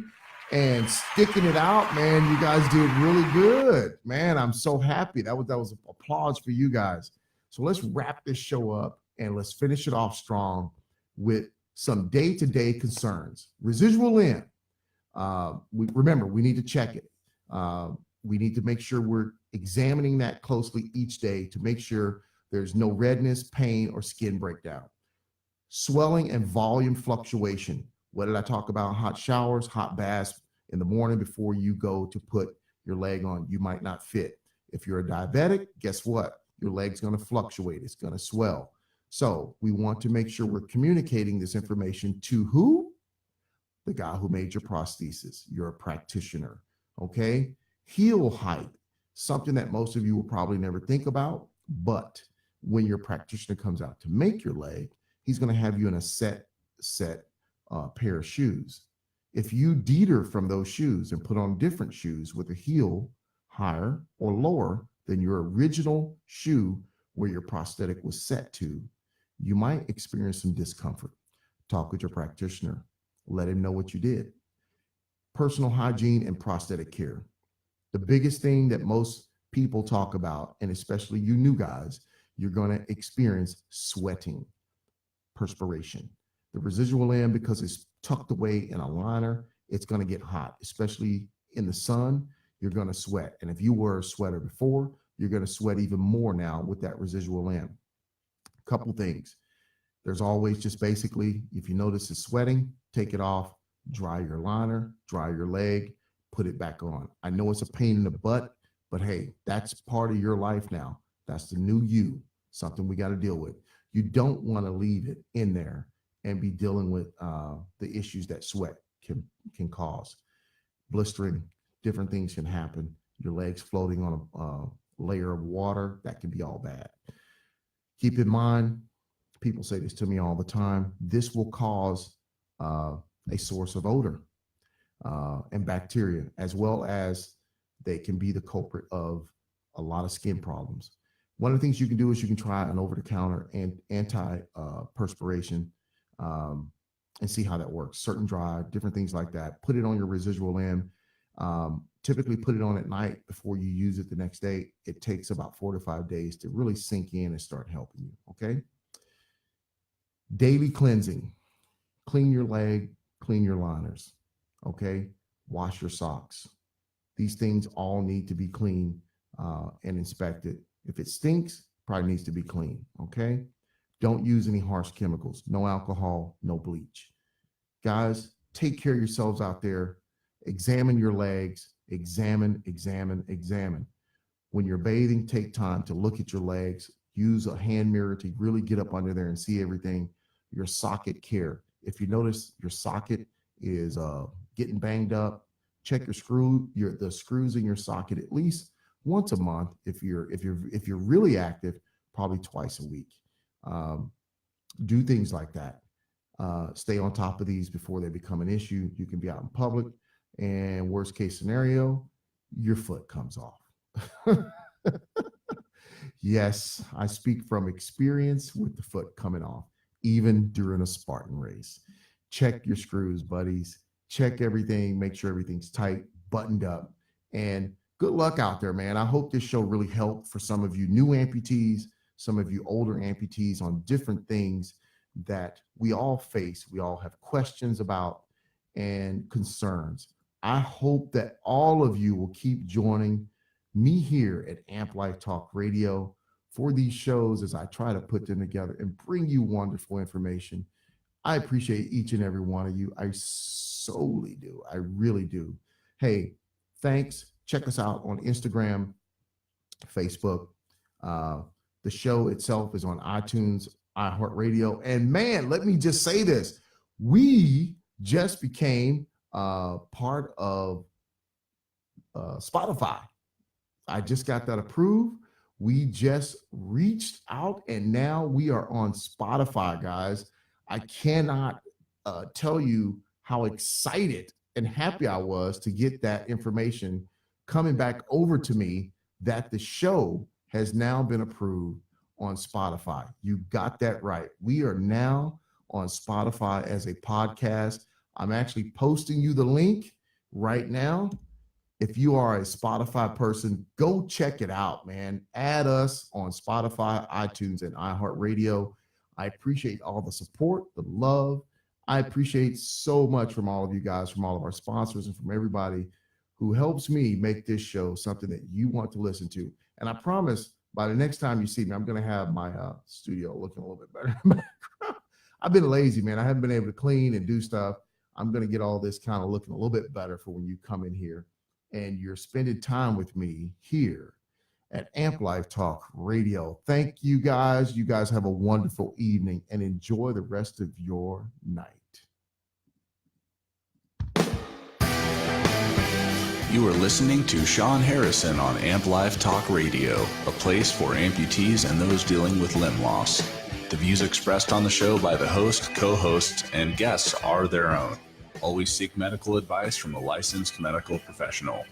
and sticking it out, man. You guys did really good, man. I'm so happy. That was applause for you guys. So let's wrap this show up and let's finish it off strong with some day-to-day concerns. Residual limb. Remember, we need to check it. We need to make sure we're examining that closely each day to make sure there's no redness, pain, or skin breakdown. Swelling and volume fluctuation. What did I talk about? Hot showers, hot baths in the morning before you go to put your leg on. You might not fit. If you're a diabetic, guess what? Your leg's going to fluctuate. It's going to swell. So we want to make sure we're communicating this information to who? The guy who made your prosthesis. You're a practitioner. Okay. Heel height, something that most of you will probably never think about, but when your practitioner comes out to make your leg, he's going to have you in a set pair of shoes. If you deter from those shoes and put on different shoes with a heel higher or lower than your original shoe where your prosthetic was set to, you might experience some discomfort. Talk with your practitioner. Let him know what you did. Personal hygiene and prosthetic care. The biggest thing that most people talk about, and especially you new guys, you're going to experience sweating, perspiration. The residual limb, because it's tucked away in a liner, it's going to get hot, especially in the sun. You're going to sweat. And if you were a sweater before, you're going to sweat even more now with that residual limb. Couple things. There's always just basically, if you notice it's sweating, take it off, dry your liner, dry your leg, put it back on. I know it's a pain in the butt, but hey, that's part of your life now. That's the new you, something we got to deal with. You don't want to leave it in there and be dealing with the issues that sweat can cause. Blistering, different things can happen. Your legs floating on a layer of water, that can be all bad. Keep in mind, people say this to me all the time, this will cause a source of odor and bacteria, as well as they can be the culprit of a lot of skin problems. One of the things you can do is you can try an over-the-counter and anti-perspiration and see how that works. Certain dry, different things like that. Put it on your residual limb. Typically put it on at night before you use it the next day. It takes about 4 to 5 days to really sink in and start helping you, okay? Daily cleansing. Clean your leg, clean your liners, okay? Wash your socks. These things all need to be cleaned and inspected. If it stinks, probably needs to be clean, okay? Don't use any harsh chemicals. No alcohol, no bleach. Guys, take care of yourselves out there. Examine your legs. Examine. When you're bathing, take time to look at your legs. Use a hand mirror to really get up under there and see everything. Your socket care. If you notice your socket is getting banged up, check the screws in your socket at least once a month. If you're really active, probably twice a week. Do things like that. Stay on top of these before they become an issue. You can be out in public, and worst case scenario, your foot comes off. Yes, I speak from experience with the foot coming off, even during a Spartan race. Check your screws, buddies. Check everything. Make sure everything's tight, buttoned up, and good luck out there, man. I hope this show really helped for some of you new amputees, some of you older amputees on different things that we all face. We all have questions about and concerns. I hope that all of you will keep joining me here at Amp Life Talk Radio for these shows as I try to put them together and bring you wonderful information. I appreciate each and every one of you. I solely do. I really do. Hey, thanks. Check us out on Instagram, Facebook. The show itself is on iTunes, iHeartRadio. And man, let me just say this. We just became part of Spotify. I just got that approved. We just reached out and now we are on Spotify, guys. I cannot tell you how excited and happy I was to get that information coming back over to me that the show has now been approved on Spotify. You got that right. We are now on Spotify as a podcast. I'm actually posting you the link right now. If you are a Spotify person, go check it out, man. Add us on Spotify, iTunes, and iHeartRadio. I appreciate all the support, the love. I appreciate so much from all of you guys, from all of our sponsors, and from everybody who helps me make this show something that you want to listen to. And I promise by the next time you see me, I'm going to have my studio looking a little bit better. I've been lazy, man. I haven't been able to clean and do stuff. I'm going to get all this kind of looking a little bit better for when you come in here and you're spending time with me here at Amp Life Talk Radio. Thank you guys. You guys have a wonderful evening and enjoy the rest of your night. You are listening to Sean Harrison on Amp Life Talk Radio, a place for amputees and those dealing with limb loss. The views expressed on the show by the host, co-hosts, and guests are their own. Always seek medical advice from a licensed medical professional.